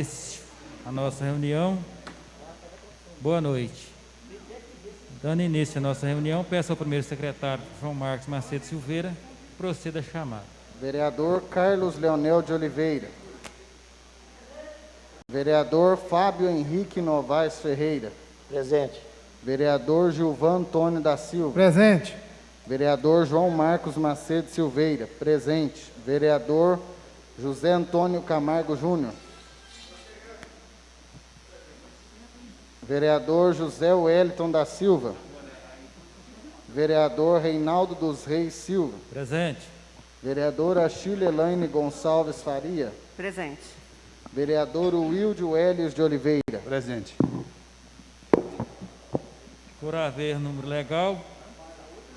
início à nossa reunião. Boa noite. Dando início à nossa reunião, peço ao primeiro secretário, João Marcos Macedo Silveira, proceda a chamada. Vereador Carlos Leonel de Oliveira. Vereador Fábio Henrique Novaes Ferreira. Presente. Vereador Gilvan Antônio da Silva. Presente. Vereador João Marcos Macedo Silveira. Presente. Vereador José Antônio Camargo Júnior. Vereador José Wellington da Silva. Vereador Reinaldo dos Reis Silva. Presente. Vereadora Shirley Elaine Gonçalves Faria. Presente. Vereador Wilde Helios de Oliveira. Presente. Por haver número legal,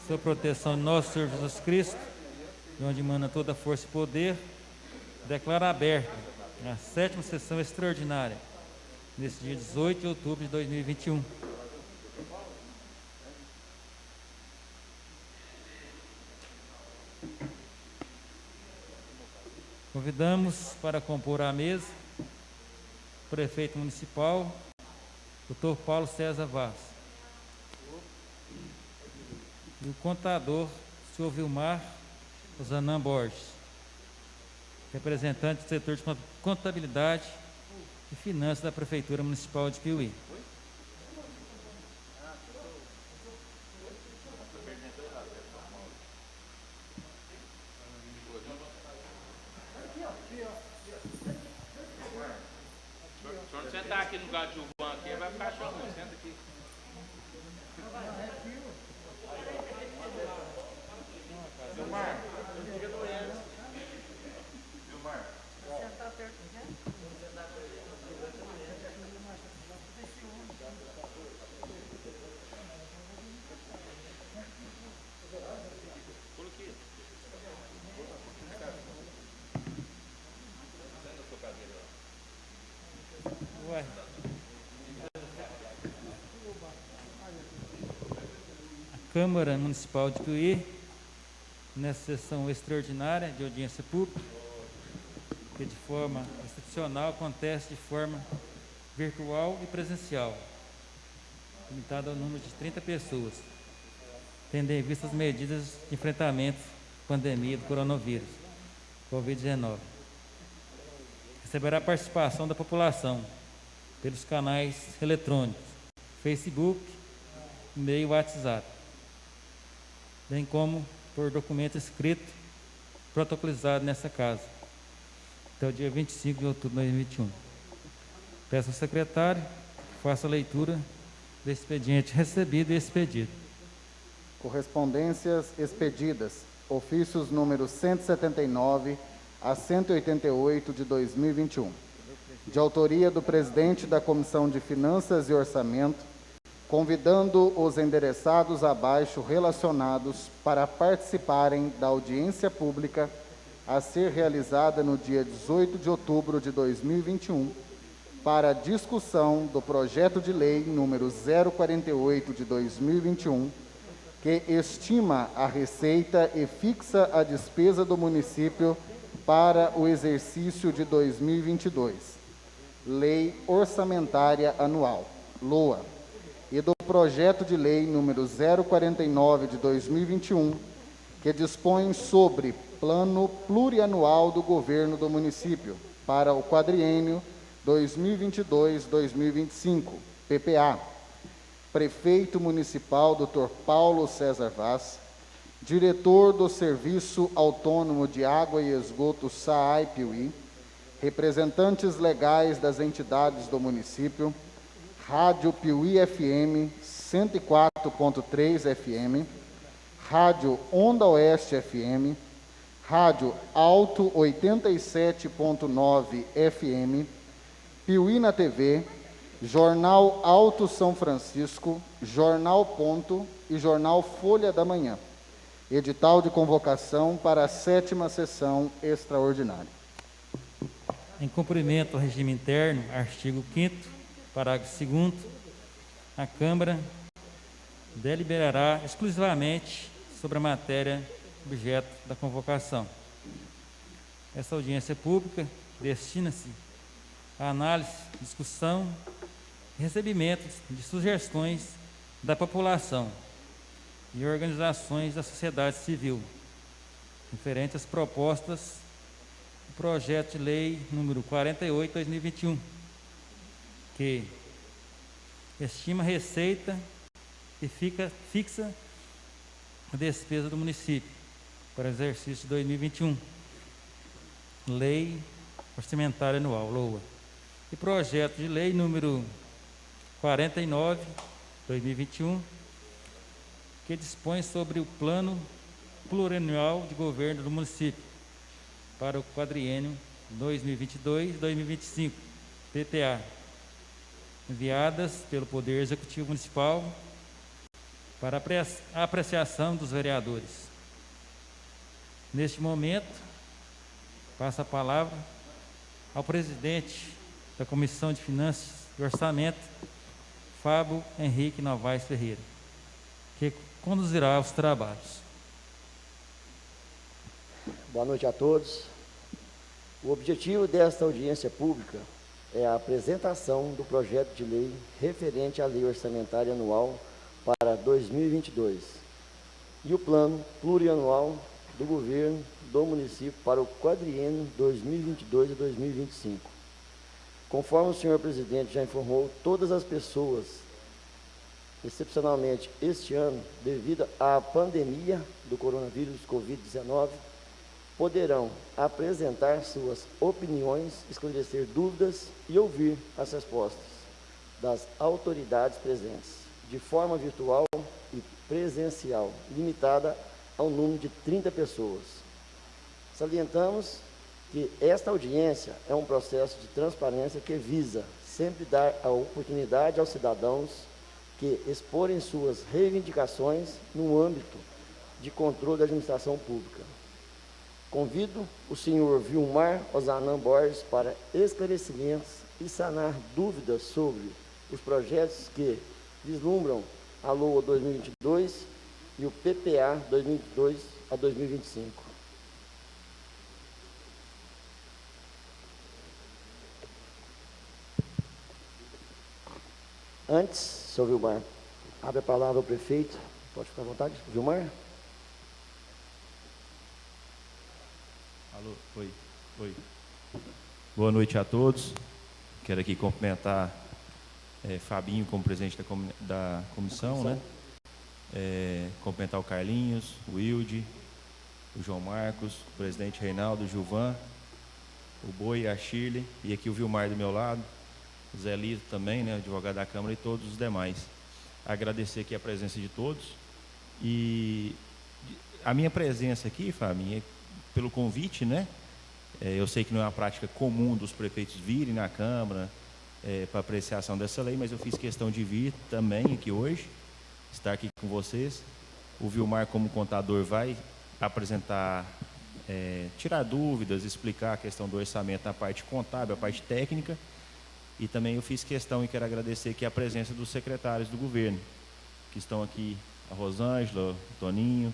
sob proteção de nosso Senhor Jesus Cristo, de onde emana toda a força e poder, declaro aberta a 7ª sessão extraordinária, nesse dia 18 de outubro de 2021. Convidamos para compor a mesa o prefeito municipal, Dr. Paulo César Vaz, e o contador, Sr. Vilmar Zanam Borges, representante do setor de contabilidade e finanças da Prefeitura Municipal de Piuí. Se sentar aqui no lugar de Gilvan, aqui, vai ficar chamando. Senta aqui. Vilmar. Vilmar. Por aqui. Senta a sua cadeira lá. Ué. A Câmara Municipal de Piuí, nessa sessão extraordinária de audiência pública, que de forma excepcional acontece de forma virtual e presencial, limitada ao número de 30 pessoas, tendo em vista as medidas de enfrentamento à pandemia do coronavírus, Covid-19. Receberá a participação da população pelos canais eletrônicos, Facebook, e-mail e WhatsApp, bem como por documento escrito, protocolizado nessa casa, até o dia 25 de outubro de 2021. Peço ao secretário que faça a leitura do expediente recebido e expedido. Correspondências expedidas. Ofícios números 179 a 188 de 2021. De autoria do presidente da Comissão de Finanças e Orçamento, convidando os endereçados abaixo relacionados para participarem da audiência pública a ser realizada no dia 18 de outubro de 2021, para a discussão do projeto de lei número 048 de 2021, que estima a receita e fixa a despesa do município para o exercício de 2022, Lei Orçamentária Anual, LOA, e do projeto de lei número 049 de 2021, que dispõe sobre Plano Plurianual do Governo do Município para o quadriênio 2022-2025, PPA. Prefeito Municipal, Dr. Paulo César Vaz, diretor do Serviço Autônomo de Água e Esgoto SAAI Piuí, representantes legais das entidades do município, Rádio Piuí FM 104.3 FM, Rádio Onda Oeste FM, Rádio Alto 87.9 FM, Piuí na TV, Jornal Alto São Francisco, Jornal Ponto e Jornal Folha da Manhã. Edital de convocação para a 7ª sessão extraordinária. Em cumprimento ao regime interno, artigo 5º, parágrafo 2º, a Câmara deliberará exclusivamente sobre a matéria objeto da convocação. Essa audiência pública destina-se a análise, discussão e recebimento de sugestões da população e organizações da sociedade civil, referente às propostas do projeto de lei número 48/2021, que estima a receita e fixa a despesa do município para o exercício de 2021, Lei Orçamentária Anual, LOA, e projeto de lei número 49/2021, que dispõe sobre o Plano Plurianual de Governo do Município para o quadriênio 2022-2025, PPA, enviadas pelo Poder Executivo Municipal para a apreciação dos vereadores. Neste momento, passo a palavra ao presidente da Comissão de Finanças e Orçamento, Fábio Henrique Novaes Ferreira, que conduzirá os trabalhos. Boa noite a todos. O objetivo desta audiência pública é a apresentação do projeto de lei referente à Lei Orçamentária Anual para 2022 e o Plano Plurianual do Governo do Município para o quadriênio 2022 a 2025. Conforme o senhor presidente já informou, todas as pessoas, excepcionalmente este ano, devido à pandemia do coronavírus Covid-19, poderão apresentar suas opiniões, esclarecer dúvidas e ouvir as respostas das autoridades presentes, de forma virtual e presencial, limitada ao número de 30 pessoas. Salientamos que esta audiência é um processo de transparência que visa sempre dar a oportunidade aos cidadãos que exporem suas reivindicações no âmbito de controle da administração pública. Convido o senhor Vilmar Ozanam Borges para esclarecimentos e sanar dúvidas sobre os projetos que vislumbram a LOA 2022 e o PPA 2022 a 2025. Antes, senhor Vilmar, abre a palavra ao prefeito. Pode ficar à vontade, Vilmar. Alô, oi. Boa noite a todos. Quero aqui cumprimentar Fabinho como presidente da comissão, né? Cumprimentar o Carlinhos, o Wilde, o João Marcos, o presidente Reinaldo, o Gilvan, o Boi, a Shirley, e aqui o Vilmar do meu lado, o Zé Lito também, né, advogado da Câmara, e todos os demais. Agradecer aqui a presença de todos. E a minha presença aqui, Fabinho, é pelo convite, né? Eu sei que não é uma prática comum dos prefeitos virem na Câmara para apreciação dessa lei, mas eu fiz questão de vir também aqui hoje, estar aqui com vocês. O Vilmar, como contador, vai apresentar, tirar dúvidas, explicar a questão do orçamento na parte contábil, a parte técnica, e também eu fiz questão e quero agradecer aqui a presença dos secretários do governo, que estão aqui, a Rosângela, o Toninho,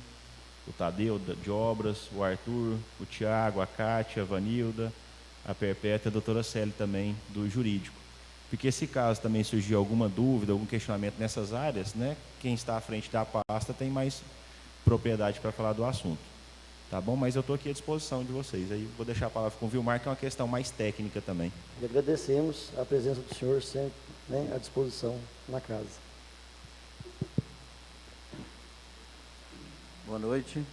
o Tadeu de Obras, o Arthur, o Tiago, a Cátia, a Vanilda, a Perpétua e a doutora Célia também, do Jurídico. Porque se caso também surgir alguma dúvida, algum questionamento nessas áreas, né, quem está à frente da pasta tem mais propriedade para falar do assunto. Tá bom? Mas eu estou aqui à disposição de vocês. Aí vou deixar a palavra com o Vilmar, que é uma questão mais técnica também. E agradecemos a presença do senhor sempre, né, à disposição na casa. Boa noite.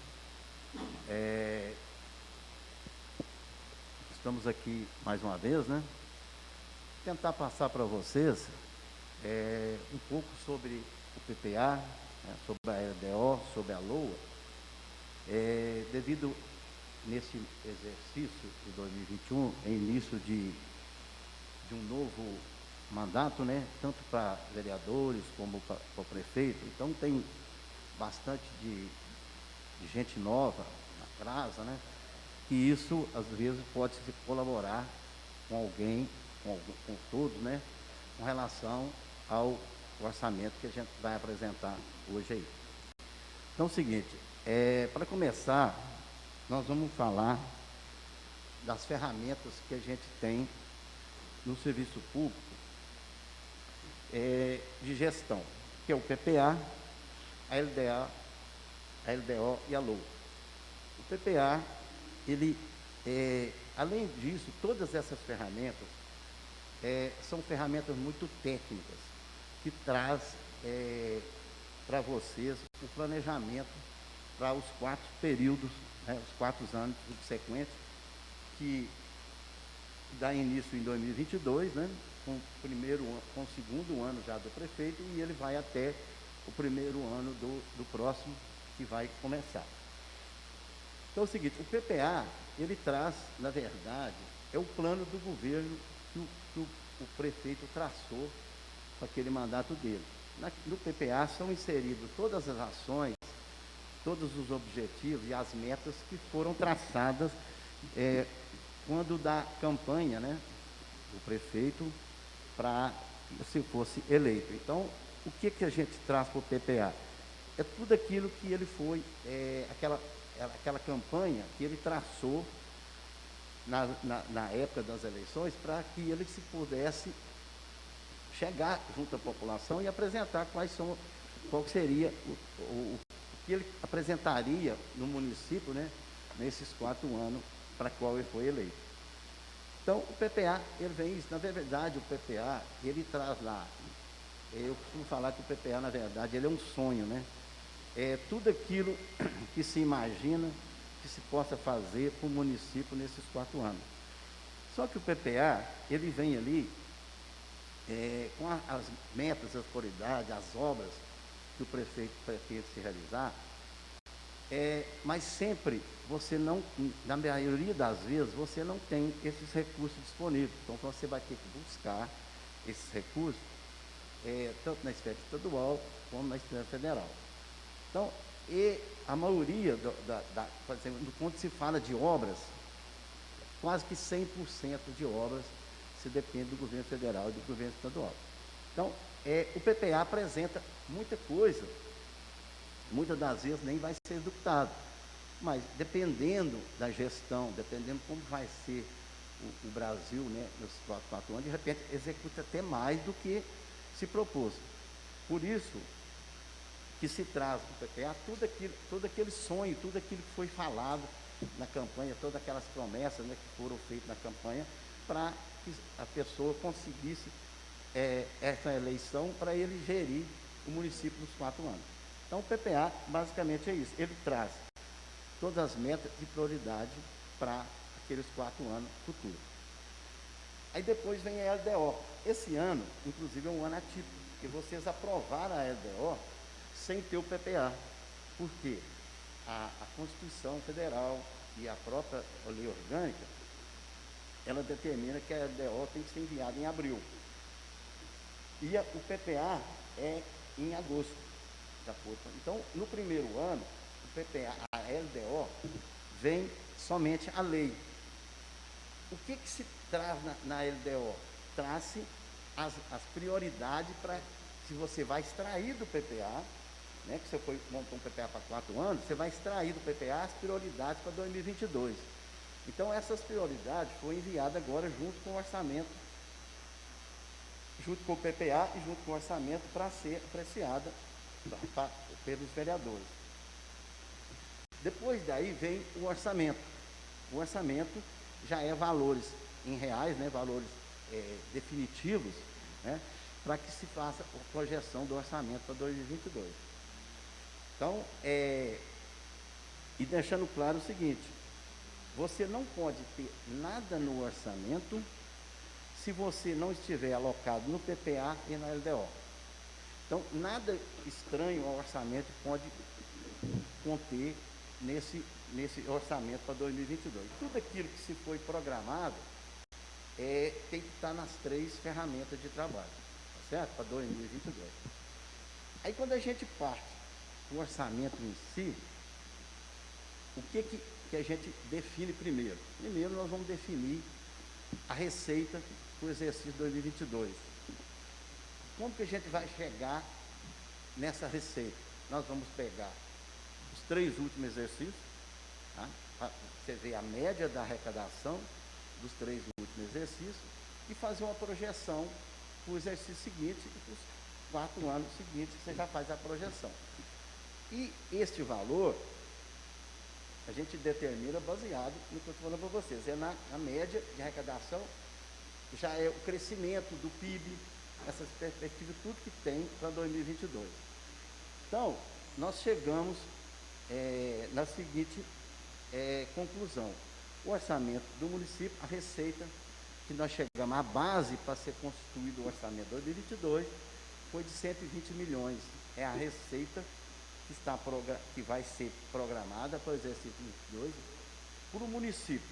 Estamos aqui mais uma vez, né? Tentar passar para vocês um pouco sobre o PPA, né, sobre a LDO, sobre a LOA. Devido nesse exercício de 2021, é início de um novo mandato, né? Tanto para vereadores como para o prefeito. Então tem bastante de gente nova na casa, né? E isso, às vezes, pode se colaborar com alguém, com todos, né? Com relação ao orçamento que a gente vai apresentar hoje aí. Então, é o seguinte, para começar, nós vamos falar das ferramentas que a gente tem no serviço público de gestão, que é o PPA, a LDA, a LDO e a LOU. O PPA, ele, além disso, todas essas ferramentas são ferramentas muito técnicas, que traz para vocês o planejamento para os 4 períodos, né, os 4 anos subsequentes, que dá início em 2022, né, com o segundo ano já do prefeito, e ele vai até o primeiro ano do próximo, que vai começar. Então é o seguinte, o PPA, ele traz, na verdade, é o plano do governo que o prefeito traçou para aquele mandato dele. No PPA são inseridos todas as ações, todos os objetivos e as metas que foram traçadas quando da campanha, né, do prefeito para se fosse eleito. Então, o que a gente traz para o PPA? É tudo aquilo que ele foi, aquela campanha que ele traçou na época das eleições, para que ele se pudesse chegar junto à população e apresentar qual seria o que ele apresentaria no município, né, nesses 4 anos para qual ele foi eleito. Então, o PPA, ele vem isso. Na verdade, o PPA, ele traz lá, eu costumo falar que o PPA, na verdade, ele é um sonho, né? É tudo aquilo que se imagina que se possa fazer para o município nesses 4 anos. Só que o PPA, ele vem ali com as metas, as prioridades, as obras que o prefeito pretende se realizar, mas sempre você não, na maioria das vezes, você não tem esses recursos disponíveis. Então, você vai ter que buscar esses recursos, tanto na esfera estadual como na esfera federal. Então, a maioria, por exemplo, quando se fala de obras, quase que 100% de obras se depende do governo federal e do governo estadual. Então, o PPA apresenta muita coisa, muitas das vezes nem vai ser executado, mas dependendo da gestão, dependendo como vai ser o Brasil, né, nos 4 anos, de repente executa até mais do que se propôs. Por isso que se traz do PPA todo aquele sonho, tudo aquilo que foi falado na campanha, todas aquelas promessas, né, que foram feitas na campanha, para que a pessoa conseguisse essa eleição para ele gerir o município nos 4 anos. Então, o PPA, basicamente, é isso. Ele traz todas as metas de prioridade para aqueles 4 anos futuros. Aí depois vem a LDO. Esse ano, inclusive, é um ano atípico, porque vocês aprovaram a LDO sem ter o PPA. Por quê? A Constituição Federal e a própria lei orgânica, ela determina que a LDO tem que ser enviada em abril. E o PPA é em agosto. Então, no primeiro ano, o PPA, a LDO, vem somente a lei. O que se traz na LDO? Traz-se as prioridades para, se você vai extrair do PPA, né, que você montou um PPA para 4 anos, você vai extrair do PPA as prioridades para 2022. Então, essas prioridades foram enviadas agora junto com o orçamento, junto com o PPA e junto com o orçamento para ser apreciada pelos vereadores. Depois daí vem o orçamento. O orçamento já é valores em reais, né, valores definitivos, né, para que se faça a projeção do orçamento para 2022. Então, e deixando claro o seguinte, você não pode ter nada no orçamento se você não estiver alocado no PPA e na LDO. Então, nada estranho ao orçamento pode conter nesse orçamento para 2022. Tudo aquilo que se foi programado tem que estar nas 3 ferramentas de trabalho, tá certo? Para 2022. Aí, quando a gente parte do orçamento em si, o que a gente define primeiro? Primeiro, nós vamos definir a receita para o exercício 2022. Como que a gente vai chegar nessa receita? Nós vamos pegar os 3 últimos exercícios, tá? Você vê a média da arrecadação dos 3 últimos exercícios, e fazer uma projeção para o exercício seguinte e para os 4 anos seguintes, você já faz a projeção. E este valor, a gente determina baseado no que eu estou falando para vocês, é na média de arrecadação, já é o crescimento do PIB, essas perspectivas, tudo que tem para 2022. Então, nós chegamos na seguinte conclusão. O orçamento do município, a receita, que nós chegamos, a base para ser constituído o orçamento de 2022, foi de 120 milhões. É a receita que vai ser programada para o exercício 2022 para o município.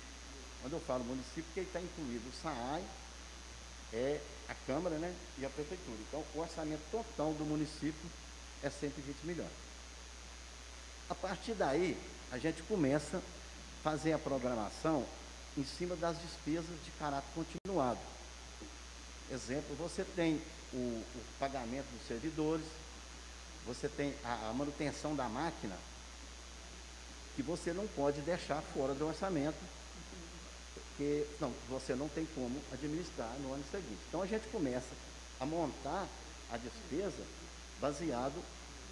Quando eu falo município, porque está incluído o SAAI, a Câmara, né, e a Prefeitura. Então, o orçamento total do município é 120 milhões. A partir daí, a gente começa a fazer a programação em cima das despesas de caráter continuado. Exemplo, você tem o pagamento dos servidores, você tem a manutenção da máquina, que você não pode deixar fora do orçamento, porque você não tem como administrar no ano seguinte. Então, a gente começa a montar a despesa baseado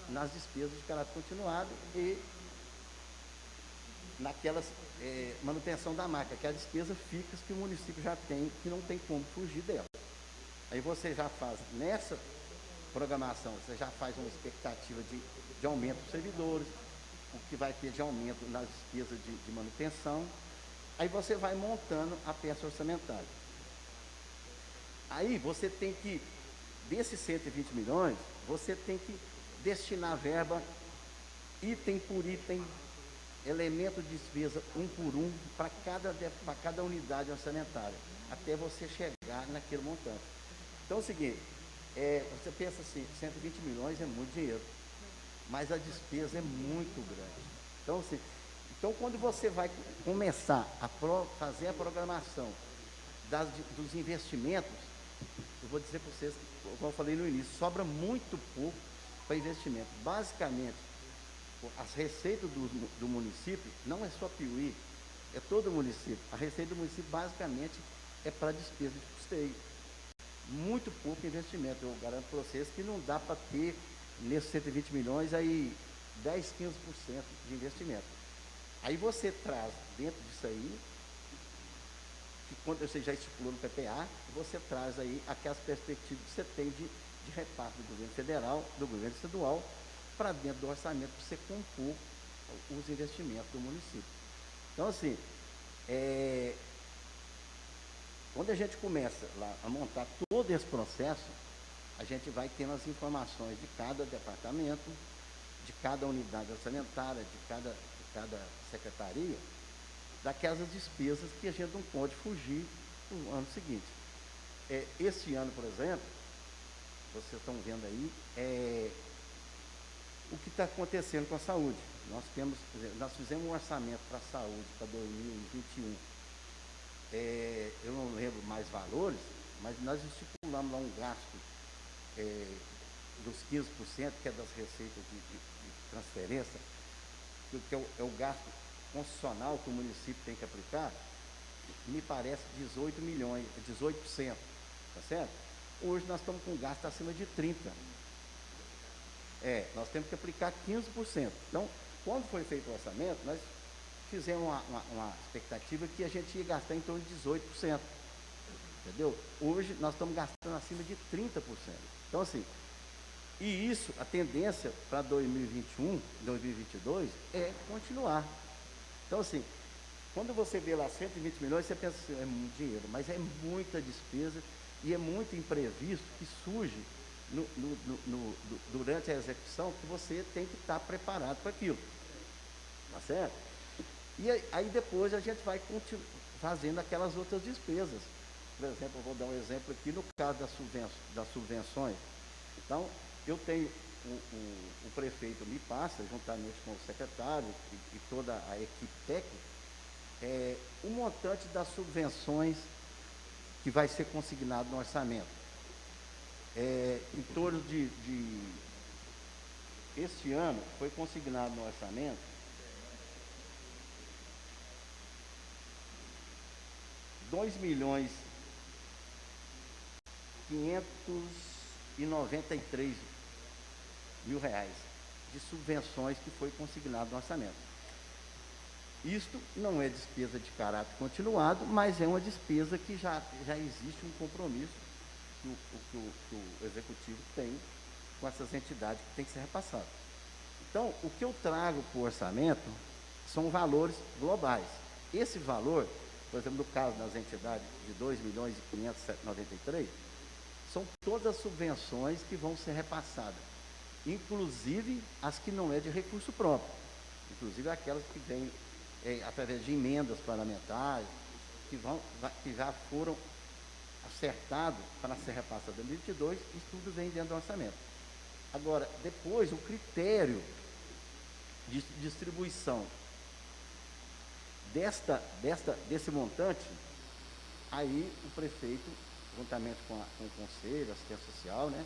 nas despesas de caráter continuado e naquelas manutenção da máquina, que é a despesa fixa que o município já tem, que não tem como fugir dela. Aí você já faz, nessa programação, você já faz uma expectativa de aumento dos servidores, o que vai ter de aumento nas despesas de manutenção. Aí você vai montando a peça orçamentária. Aí você tem que, desses 120 milhões, você tem que destinar verba, item por item, elemento de despesa, um por um, para cada unidade orçamentária, até você chegar naquele montante. Então é o seguinte, você pensa assim, 120 milhões é muito dinheiro, mas a despesa é muito grande. Então, assim, quando você vai começar a fazer a programação dos investimentos, eu vou dizer para vocês, como eu falei no início, sobra muito pouco para investimento. Basicamente, as receitas do município, não é só Piuí, é todo o município. A receita do município, basicamente, é para despesa de custeio. Muito pouco investimento. Eu garanto para vocês que não dá para ter, nesses 120 milhões, aí 10, 15% de investimento. Aí você traz dentro disso aí, que quando você já estipulou no PPA, você traz aí aquelas perspectivas que você tem de reparto do governo federal, do governo estadual, para dentro do orçamento, para você compor os investimentos do município. Então, assim, quando a gente começa lá a montar todo esse processo, a gente vai tendo as informações de cada departamento, de cada unidade orçamentária, de cada secretaria, daquelas despesas que a gente não pode fugir no ano seguinte. Esse ano, por exemplo, vocês estão vendo aí, o que está acontecendo com a saúde. Nós fizemos um orçamento para a saúde para 2021. Eu não lembro mais valores, mas nós estipulamos lá um gasto dos 15%, que é das receitas de transferência, que é o gasto constitucional que o município tem que aplicar, me parece 18 milhões, 18%, tá certo? Hoje nós estamos com um gasto acima de 30%. Nós temos que aplicar 15%. Então, quando foi feito o orçamento, nós fizemos uma expectativa que a gente ia gastar em torno de 18%. Entendeu? Hoje nós estamos gastando acima de 30%. Então, assim, e isso, a tendência para 2021, 2022, é continuar. Então, assim, quando você vê lá 120 milhões, você pensa assim, é muito dinheiro, mas é muita despesa e é muito imprevisto que surge durante a execução, que você tem que estar preparado para aquilo. Tá certo? E aí depois a gente vai fazendo aquelas outras despesas. Por exemplo, eu vou dar um exemplo aqui no caso das subvenções. Então, eu tenho, o prefeito me passa, juntamente com o secretário e toda a equipe técnica, o montante das subvenções que vai ser consignado no orçamento. Em torno este ano foi consignado no orçamento R$ 2.200.000 593 mil reais de subvenções que foi consignado no orçamento. Isto não é despesa de caráter continuado, mas é uma despesa que já existe um compromisso que o Executivo tem com essas entidades que tem que ser repassado. Então, o que eu trago para o orçamento são valores globais. Esse valor, por exemplo, no caso das entidades de 2.593.000, são todas as subvenções que vão ser repassadas, inclusive as que não é de recurso próprio, inclusive aquelas que vêm através de emendas parlamentares, que já foram acertados para ser repassado em 2022, isso tudo vem dentro do orçamento. Agora, depois, o critério de distribuição desse montante, aí o prefeito, juntamente com o Conselho, Assistência Social, né,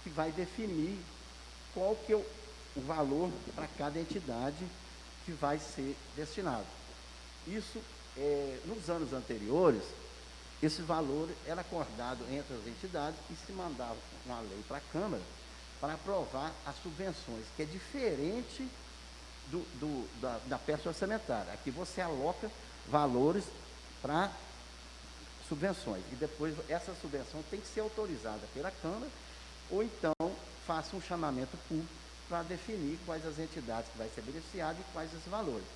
que vai definir qual que é o valor para cada entidade que vai ser destinado. Isso, nos anos anteriores, esse valor era acordado entre as entidades e se mandava uma lei para a Câmara para aprovar as subvenções, que é diferente da peça orçamentária. Aqui você aloca valores para subvenções, e depois essa subvenção tem que ser autorizada pela Câmara, ou então faça um chamamento público para definir quais as entidades que vai ser beneficiadas e quais os valores.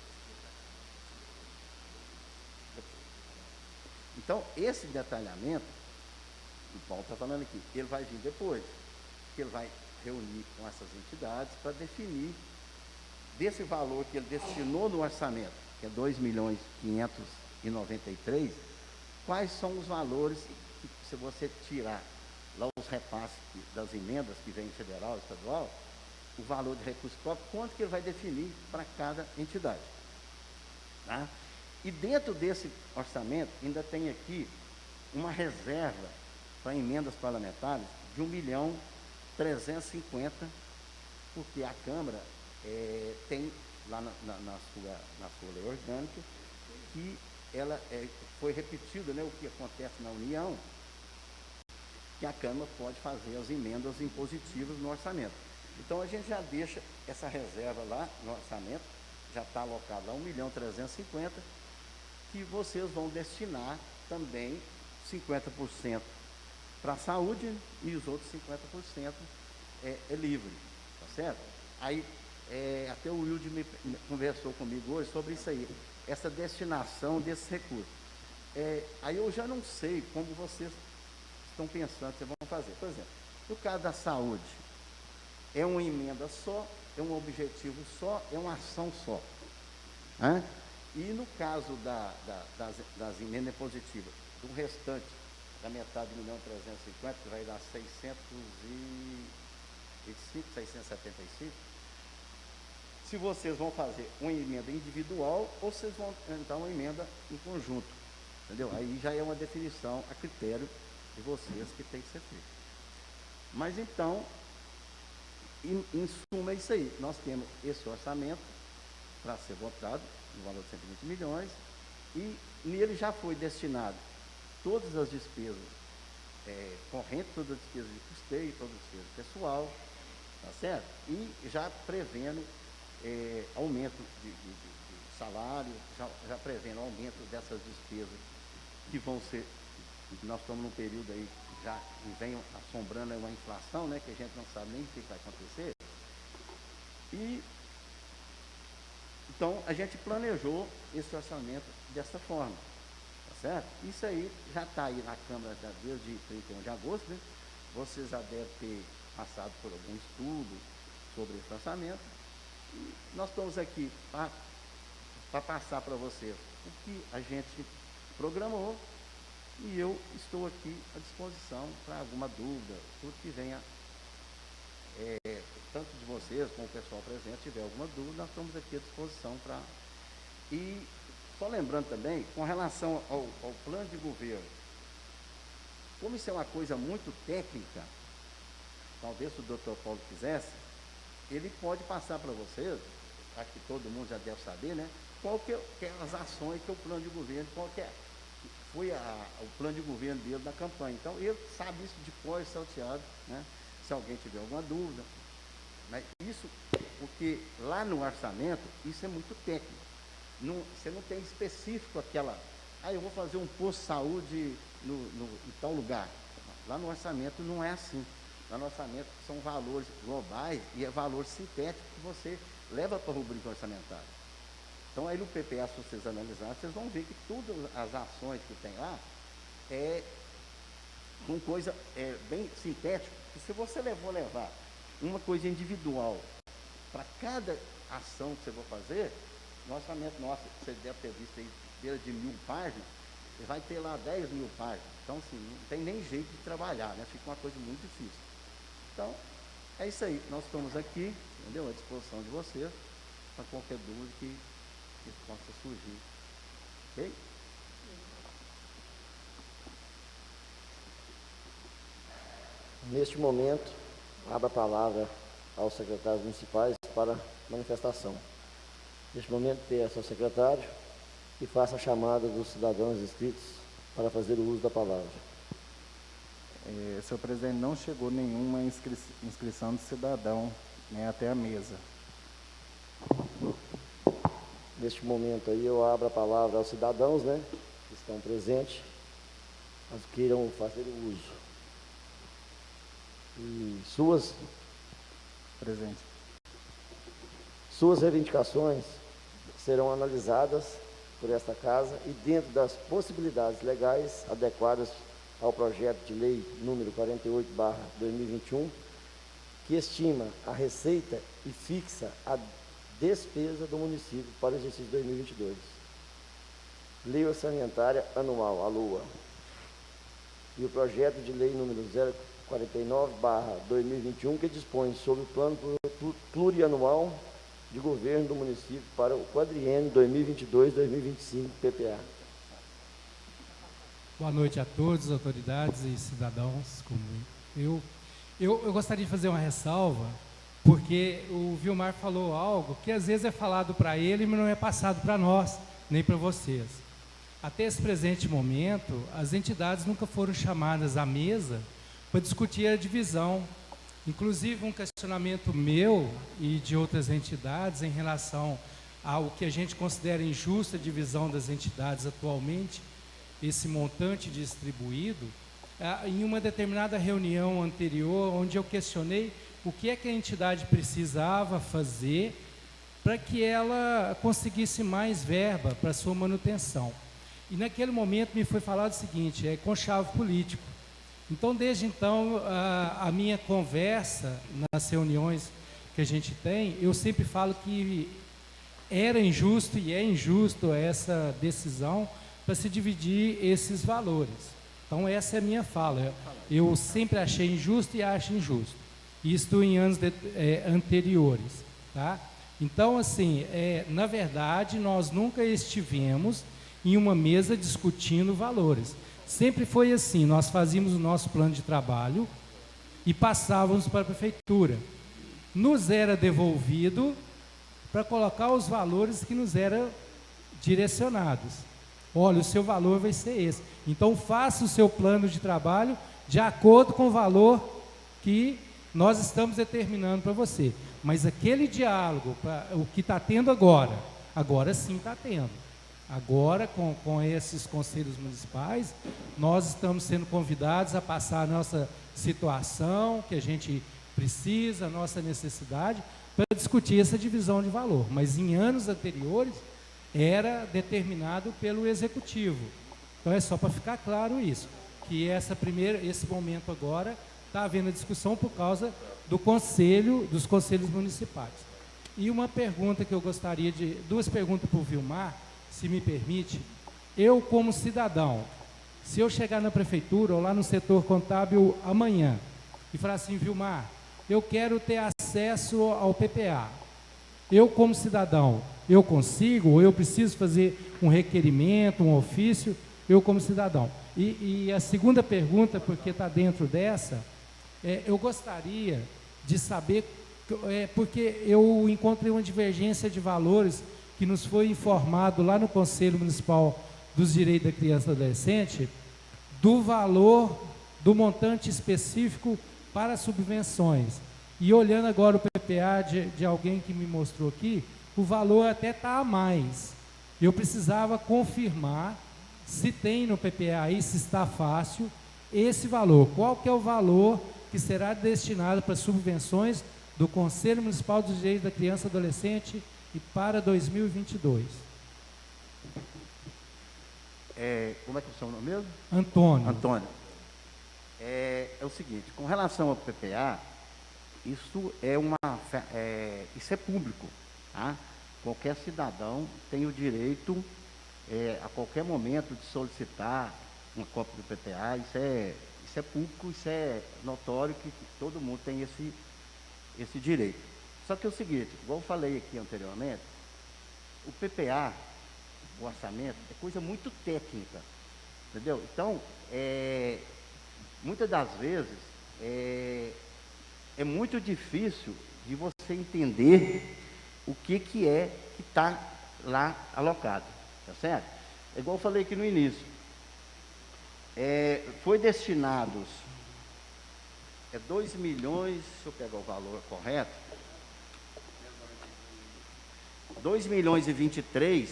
Então, esse detalhamento, o Paulo está falando aqui, ele vai vir depois, que ele vai reunir com essas entidades para definir desse valor que ele destinou no orçamento, que é 2.593.000, quais são os valores que, se você tirar lá os repasses das emendas que vem federal e estadual, o valor de recurso próprio, quanto que ele vai definir para cada entidade. Tá? E dentro desse orçamento, ainda tem aqui uma reserva para emendas parlamentares de 1.350.000, porque a Câmara tem lá na sua lei orgânica que ela foi repetido, né, o que acontece na União, que a Câmara pode fazer as emendas impositivas no orçamento. Então, a gente já deixa essa reserva lá no orçamento, já está alocado lá 1.350.000, que vocês vão destinar também 50% para a saúde e os outros 50% é livre, tá certo? Aí, até o Wilde me conversou comigo hoje sobre isso aí, essa destinação desses recursos. Aí eu já não sei como vocês estão pensando que vocês vão fazer. Por exemplo, no caso da saúde, é uma emenda só, é um objetivo só, é uma ação só. Né? E no caso das emendas positivas, do restante, da metade de 1.350.000, que vai dar 675, se vocês vão fazer uma emenda individual ou vocês vão entrar uma emenda em conjunto, entendeu? Aí já é uma definição a critério de vocês que tem que ser feito. Mas então, em suma é isso aí, nós temos esse orçamento para ser votado, no valor de 120 milhões, e nele já foi destinado todas as despesas correntes, todas as despesas de custeio, todas as despesas pessoal, tá certo? E já prevendo aumento de salário, já prevendo aumento dessas despesas que vão ser, nós estamos num período aí, já vem assombrando uma inflação, né, que a gente não sabe nem o que vai acontecer. E então a gente planejou esse orçamento dessa forma, tá certo? Isso aí já está aí na Câmara desde 31 de agosto, né? Vocês já devem ter passado por algum estudo sobre esse orçamento. E nós estamos aqui para passar para vocês o que a gente programou, e eu estou aqui à disposição para alguma dúvida, tudo que venha, tanto de vocês como o pessoal presente, tiver alguma dúvida, nós estamos aqui à disposição para... E só lembrando também, com relação ao plano de governo, como isso é uma coisa muito técnica, talvez se o doutor Paulo quisesse, ele pode passar para vocês, acho que todo mundo já deve saber, né? Qual que é as ações que é o plano de governo, qual que é, foi o plano de governo dele na campanha. Então, ele sabe isso de cor e salteado, né? Se alguém tiver alguma dúvida. Mas isso, porque lá no orçamento, isso é muito técnico. Você não tem específico aquela, eu vou fazer um posto de saúde em tal lugar. Lá no orçamento não é assim. Lá no orçamento são valores globais e é valor sintético que você leva para a rubrica orçamentária. Então, aí no PPA, se vocês analisarem, vocês vão ver que todas as ações que tem lá é com coisa bem sintética. Porque se você levar uma coisa individual para cada ação que você for fazer, no orçamento nosso, você deve ter visto aí, beira de 1000 páginas, você vai ter lá 10.000 páginas. Então, assim, não tem nem jeito de trabalhar, né? Fica uma coisa muito difícil. Então, é isso aí. Nós estamos aqui, entendeu? À disposição de vocês, para qualquer dúvida que possa surgir. Ok? Neste momento, abro a palavra aos secretários municipais para manifestação. Neste momento, peço ao secretário que faça a chamada dos cidadãos inscritos para fazer o uso da palavra. Senhor presidente, não chegou nenhuma inscrição de cidadão, né, até a mesa. Neste momento aí, eu abro a palavra aos cidadãos, né, que estão presentes, mas queiram fazer o uso. E suas reivindicações serão analisadas por esta casa e dentro das possibilidades legais adequadas ao projeto de lei número 48/2021, que estima a receita e fixa a despesa do município para o exercício 2022. Lei orçamentária anual, a LOA. E o projeto de lei número 049/2021, que dispõe sobre o plano plurianual de governo do município para o quadriênio 2022-2025, PPA. Boa noite a todos, autoridades e cidadãos como eu. Eu gostaria de fazer uma ressalva, porque o Vilmar falou algo que às vezes é falado para ele, mas não é passado para nós, nem para vocês. Até esse presente momento, as entidades nunca foram chamadas à mesa para discutir a divisão. Inclusive, um questionamento meu e de outras entidades em relação ao que a gente considera injusta divisão das entidades atualmente, esse montante distribuído, em uma determinada reunião anterior, onde eu questionei o que é que a entidade precisava fazer para que ela conseguisse mais verba para sua manutenção. E naquele momento me foi falado o seguinte, conchavo político. Então, desde então, a minha conversa nas reuniões que a gente tem, eu sempre falo que era injusto e é injusto essa decisão para se dividir esses valores. Então, essa é a minha fala. Eu sempre achei injusto e acho injusto. Isto em anos anteriores. Tá? Então, assim, na verdade, nós nunca estivemos em uma mesa discutindo valores. Sempre foi assim, nós fazíamos o nosso plano de trabalho e passávamos para a prefeitura. Nos era devolvido para colocar os valores que nos eram direcionados. Olha, o seu valor vai ser esse. Então, faça o seu plano de trabalho de acordo com o valor que nós estamos determinando para você. Mas aquele diálogo, o que está tendo agora sim está tendo. Agora, com esses conselhos municipais, nós estamos sendo convidados a passar a nossa situação, que a gente precisa, a nossa necessidade, para discutir essa divisão de valor. Mas em anos anteriores, era determinado pelo Executivo. Então, é só para ficar claro isso, que esse momento agora, está havendo a discussão por causa dos conselhos municipais. E uma pergunta que eu gostaria duas perguntas para o Vilmar, se me permite. Eu, como cidadão, se eu chegar na prefeitura ou lá no setor contábil amanhã e falar assim, Vilmar, eu quero ter acesso ao PPA. Eu, como cidadão, eu consigo ou eu preciso fazer um requerimento, um ofício, eu como cidadão? E a segunda pergunta, porque está dentro dessa, eu gostaria de saber, porque eu encontrei uma divergência de valores que nos foi informado lá no Conselho Municipal dos direitos da criança e adolescente, do valor do montante específico para subvenções. E olhando agora o PPA de alguém que me mostrou aqui, o valor até está a mais. Eu precisava confirmar se tem no PPA aí, se está fácil, esse valor. Qual que é o valor que será destinado para subvenções do Conselho Municipal dos Direitos da Criança e Adolescente e para 2022? Como é que é o seu nome mesmo? Antônio. Antônio. É o seguinte, com relação ao PPA, isso isso é público, tá? Qualquer cidadão tem o direito, a qualquer momento, de solicitar uma cópia do PPA. Isso é público, isso é notório que todo mundo tem esse direito. Só que é o seguinte, igual eu falei aqui anteriormente, o PPA, o orçamento, é coisa muito técnica, entendeu? Então, muitas das vezes, é muito difícil de você entender o que está lá alocado, tá certo? É igual eu falei aqui no início, foi destinados 2 milhões, deixa eu pegar o valor correto, 2 milhões e 23,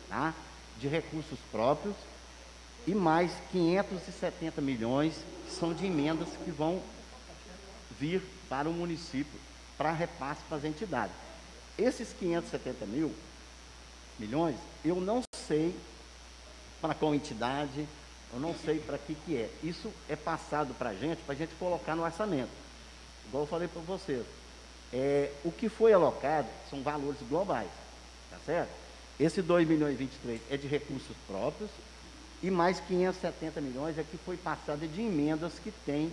tá, de recursos próprios, e mais 570 milhões que são de emendas que vão vir para o município para repasse para as entidades. Esses 570 milhões, eu não sei para qual entidade, eu não sei para que é. Isso é passado para a gente colocar no orçamento. Igual eu falei para vocês, o que foi alocado são valores globais, tá certo? Esse 2 milhões e 23 é de recursos próprios, e mais 570 milhões é que foi passado de emendas que tem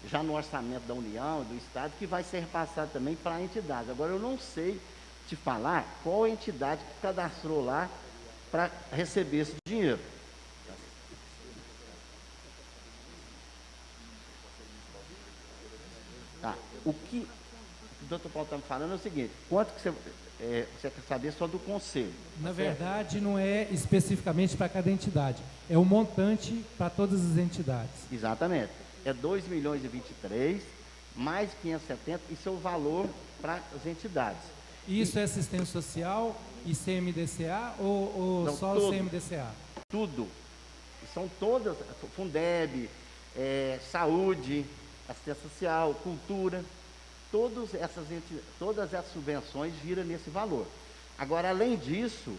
já no orçamento da União, do Estado, que vai ser passado também para a entidade. Agora, eu não sei te falar qual entidade que cadastrou lá para receber esse dinheiro. Tá. O que o doutor Paulo está me falando é o seguinte, quanto que você quer saber só do conselho? Na verdade, não é especificamente para cada entidade, é o montante para todas as entidades. Exatamente. É 2 milhões e 23, mais 570, isso é o valor para as entidades. Isso é assistência social e CMDCA ou Não, só o CMDCA? Tudo. São todas, Fundeb, saúde, assistência social, cultura, todas essas subvenções viram nesse valor. Agora, além disso,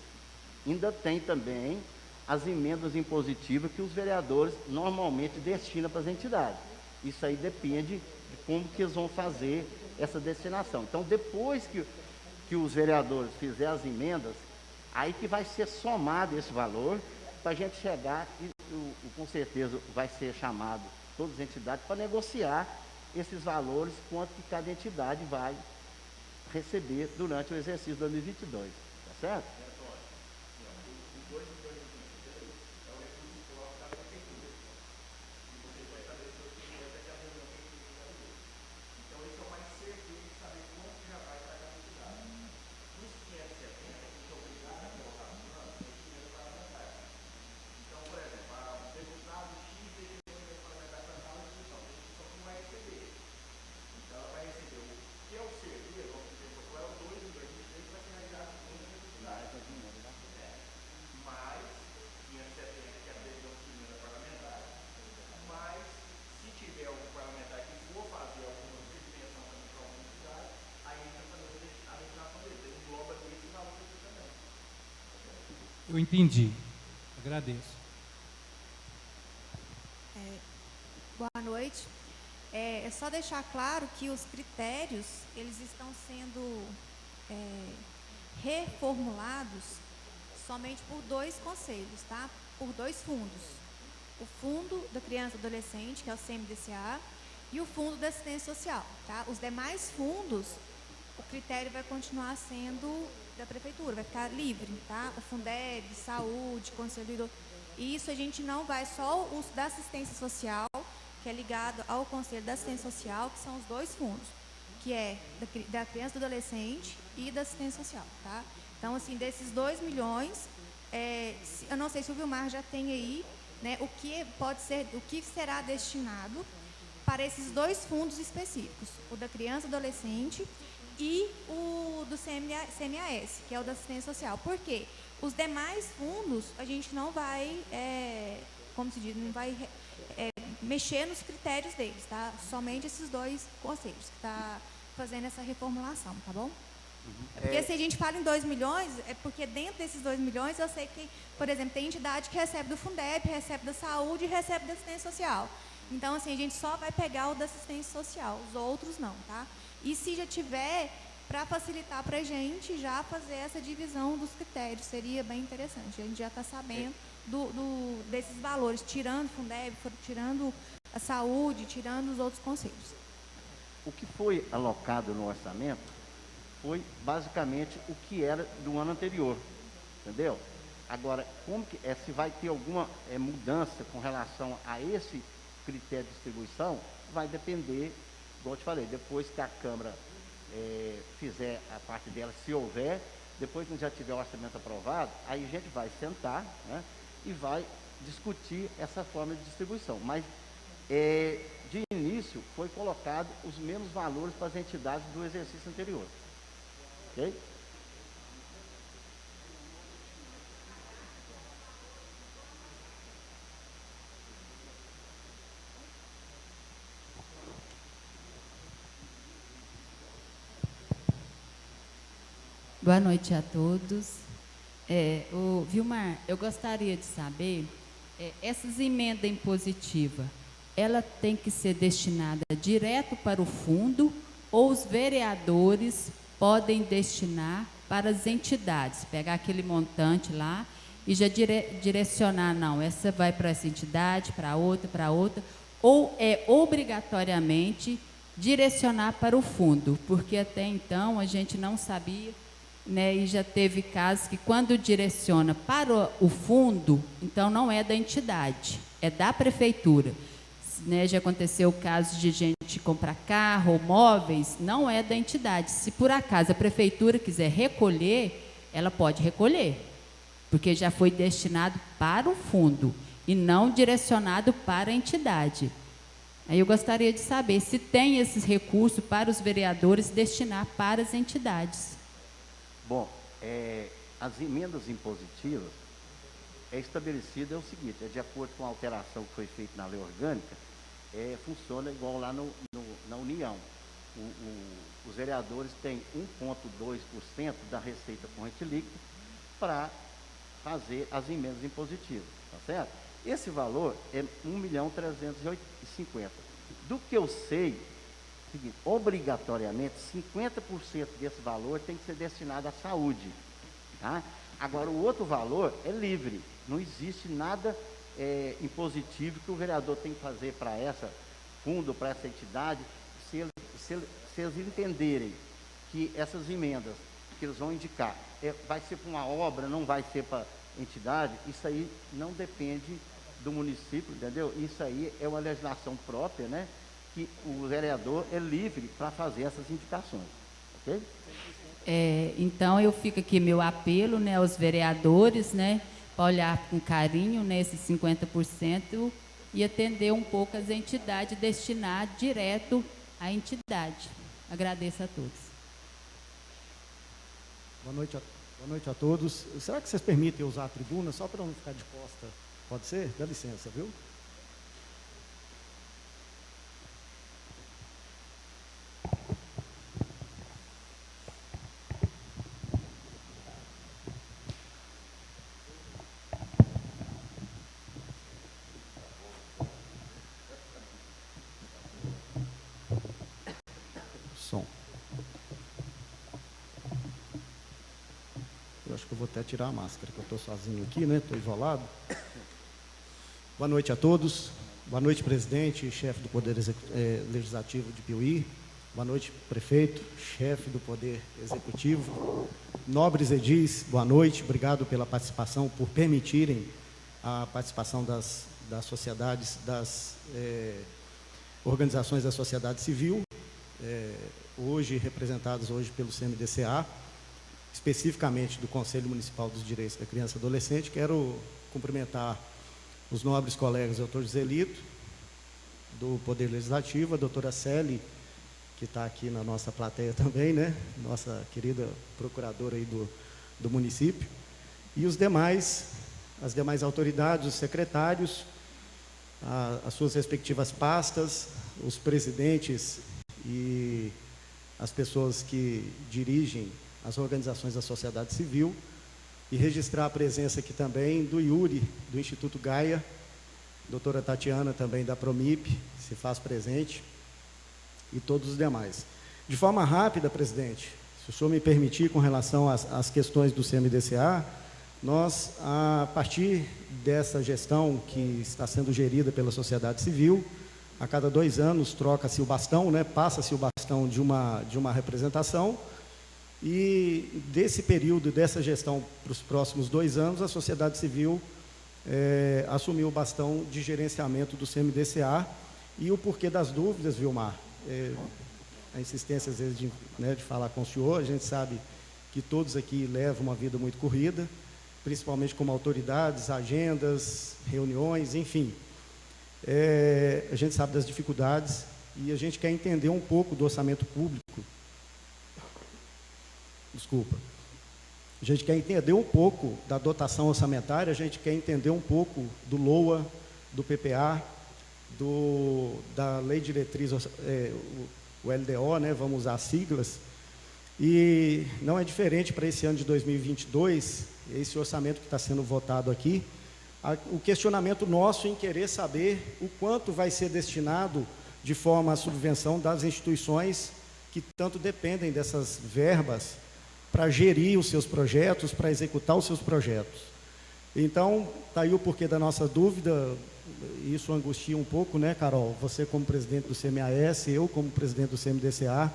ainda tem também as emendas impositivas que os vereadores normalmente destinam para as entidades. Isso aí depende de como que eles vão fazer essa destinação. Então, depois que os vereadores fizerem as emendas, aí que vai ser somado esse valor para a gente chegar e com certeza vai ser chamado todas as entidades para negociar esses valores, quanto que cada entidade vai receber durante o exercício 2022, tá certo? Eu entendi. Agradeço. Boa noite. É só deixar claro que os critérios, eles estão sendo reformulados somente por 2 conselhos, tá? Por 2 fundos. O Fundo da Criança e Adolescente, que é o CMDCA, e o Fundo da Assistência Social, tá? Os demais fundos, o critério vai continuar sendo da Prefeitura, vai ficar livre, tá? O Fundeb, Saúde, Conselho... Isso a gente não vai, só o da Assistência Social, que é ligado ao Conselho da Assistência Social, que são os 2 fundos, que é da Criança e do Adolescente e da Assistência Social, tá? Então, assim, desses 2 milhões, eu não sei se o Vilmar já tem aí, né, o que será destinado para esses dois fundos específicos, o da criança e adolescente e o do CMAS, que é o da assistência social. Por quê? Os demais fundos, a gente não vai, como se diz, não vai mexer nos critérios deles, tá? Somente esses dois conselhos que está fazendo essa reformulação, tá bom? Porque se a gente fala em 2 milhões, é porque dentro desses 2 milhões, eu sei que, por exemplo, tem entidade que recebe do Fundeb, recebe da saúde e recebe da assistência social. Então, assim, a gente só vai pegar o da assistência social, os outros não, tá? E se já tiver, para facilitar para a gente já fazer essa divisão dos critérios, seria bem interessante. A gente já está sabendo desses valores, tirando o Fundeb, tirando a saúde, tirando os outros conselhos. O que foi alocado no orçamento foi basicamente o que era do ano anterior, entendeu? Agora, como que se vai ter alguma mudança com relação a esse critério de distribuição, vai depender, igual eu te falei, depois que a Câmara fizer a parte dela, se houver, depois que já tiver o orçamento aprovado, aí a gente vai sentar, né, e vai discutir essa forma de distribuição. Mas, de início, foi colocado os mesmos valores para as entidades do exercício anterior. Ok? Boa noite a todos. Vilmar, eu gostaria de saber, essas emendas impositivas, ela tem que ser destinada direto para o fundo ou os vereadores podem destinar para as entidades, pegar aquele montante lá e já direcionar, não, essa vai para essa entidade, para outra, ou é obrigatoriamente direcionar para o fundo, porque até então a gente não sabia, né, e já teve casos que quando direciona para o fundo, então não é da entidade, é da prefeitura. Né, já aconteceu o caso de gente comprar carro ou móveis, não é da entidade. Se por acaso a prefeitura quiser recolher, ela pode recolher, porque já foi destinado para o fundo e não direcionado para a entidade. Aí eu gostaria de saber se tem esses recursos para os vereadores destinar para as entidades. Bom, as emendas impositivas estabelecida é o seguinte, de acordo com a alteração que foi feita na lei orgânica, funciona igual lá na União. Os vereadores têm 1,2% da receita corrente líquida para fazer as emendas impositivas, tá certo? Esse valor é 1.350.000. Do que eu sei, seguinte, obrigatoriamente, 50% desse valor tem que ser destinado à saúde, tá? Agora, o outro valor é livre, não existe nada impositivo que o vereador tem que fazer para essa fundo, para essa entidade, se eles entenderem que essas emendas que eles vão indicar vai ser para uma obra, não vai ser para entidade, isso aí não depende do município, entendeu? Isso aí é uma legislação própria, né? Que o vereador é livre para fazer essas indicações, ok? Então, eu fico aqui meu apelo, né, aos vereadores, né, para olhar com carinho nesses 50% e atender um pouco as entidades, destinar direto à entidade. Agradeço a todos. Boa noite a todos. Será que vocês permitem usar a tribuna só para não ficar de costa? Pode ser? Dá licença, viu? Eu acho que eu vou até tirar a máscara, que eu estou sozinho aqui, né? Estou isolado. Boa noite a todos. Boa noite, presidente, chefe do Poder Legislativo de Piauí. Boa noite, prefeito, chefe do Poder Executivo. Nobres edis, boa noite. Obrigado pela participação, por permitirem a participação das sociedades, das organizações da sociedade civil, hoje representadas hoje pelo CMDCA. especificamente do Conselho Municipal dos Direitos da Criança e Adolescente. Quero cumprimentar os nobres colegas, doutor Zelito, do Poder Legislativo, a doutora Celi, que está aqui na nossa plateia também, né? Nossa querida procuradora aí do município, e as demais autoridades, os secretários, as suas respectivas pastas, os presidentes e as pessoas que dirigem as organizações da sociedade civil, e registrar a presença aqui também do Yuri, do Instituto Gaia, doutora Tatiana também da Promip, se faz presente, e todos os demais. De forma rápida, presidente, se o senhor me permitir, com relação às questões do CMDCA, nós, a partir dessa gestão que está sendo gerida pela sociedade civil, a cada 2 anos troca-se o bastão, né, passa-se o bastão de uma representação, e desse período, dessa gestão para os próximos 2 anos, a sociedade civil assumiu o bastão de gerenciamento do CMDCA. E o porquê das dúvidas, Vilmar, a insistência às vezes de falar com o senhor, a gente sabe que todos aqui levam uma vida muito corrida, principalmente como autoridades, agendas, reuniões, enfim. A gente sabe das dificuldades e a gente quer entender um pouco do orçamento público. Desculpa. A gente quer entender um pouco da dotação orçamentária, a gente quer entender um pouco do LOA, do PPA, da Lei Diretriz, o LDO, né, vamos usar as siglas, e não é diferente para esse ano de 2022, esse orçamento que está sendo votado aqui, o questionamento nosso em querer saber o quanto vai ser destinado de forma à subvenção das instituições que tanto dependem dessas verbas para gerir os seus projetos, para executar os seus projetos. Então, está aí o porquê da nossa dúvida. Isso angustia um pouco, né, Carol? Você como presidente do CMAS, eu como presidente do CMDCA,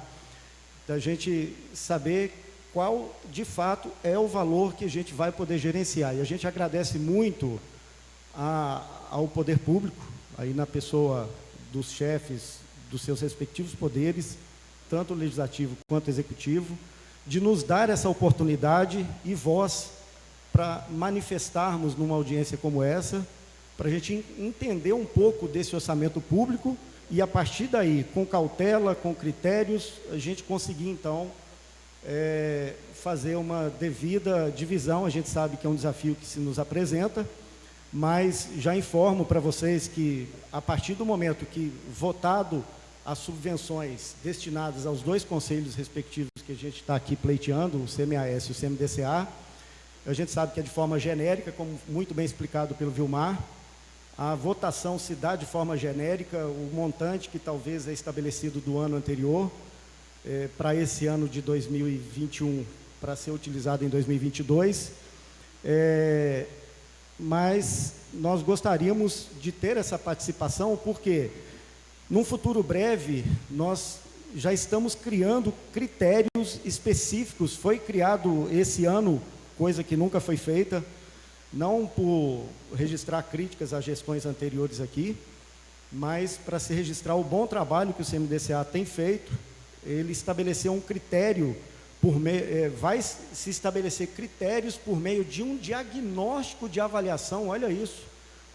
da gente saber qual, de fato, é o valor que a gente vai poder gerenciar. E a gente agradece muito ao poder público, aí na pessoa dos chefes dos seus respectivos poderes, tanto o legislativo quanto o executivo, de nos dar essa oportunidade e voz para manifestarmos numa audiência como essa, para a gente entender um pouco desse orçamento público e, a partir daí, com cautela, com critérios, a gente conseguir, então, fazer uma devida divisão. A gente sabe que é um desafio que se nos apresenta, mas já informo para vocês que, a partir do momento que votado as subvenções destinadas aos 2 conselhos respectivos que a gente está aqui pleiteando, o CMAS e o CMDCA, a gente sabe que é de forma genérica, como muito bem explicado pelo Vilmar, a votação se dá de forma genérica, o montante que talvez é estabelecido do ano anterior, para esse ano de 2021, para ser utilizado em 2022, mas nós gostaríamos de ter essa participação, porque num futuro breve, nós já estamos criando critérios específicos. Foi criado esse ano, coisa que nunca foi feita, não por registrar críticas a gestões anteriores aqui, mas para se registrar o bom trabalho que o CMDCA tem feito. Ele estabeleceu um critério, vai se estabelecer critérios por meio de um diagnóstico de avaliação. Olha isso,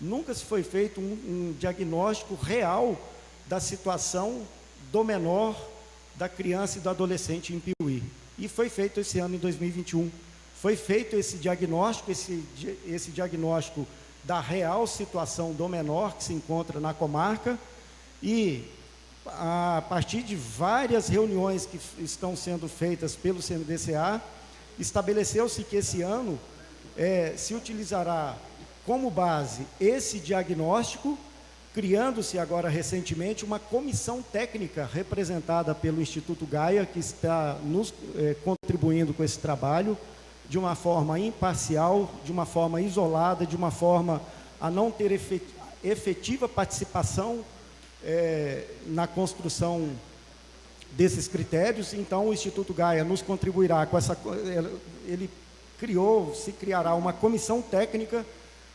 nunca se foi feito um diagnóstico real da situação do menor, da criança e do adolescente em Piuí. E foi feito esse ano, em 2021. Foi feito esse diagnóstico, esse diagnóstico da real situação do menor que se encontra na comarca, e a partir de várias reuniões que estão sendo feitas pelo CMDCA, estabeleceu-se que esse ano se utilizará como base esse diagnóstico, criando-se agora recentemente uma comissão técnica representada pelo Instituto Gaia, que está nos contribuindo com esse trabalho de uma forma imparcial, de uma forma isolada, de uma forma a não ter efetiva participação na construção desses critérios. Então, o Instituto Gaia nos contribuirá com essa... se criará uma comissão técnica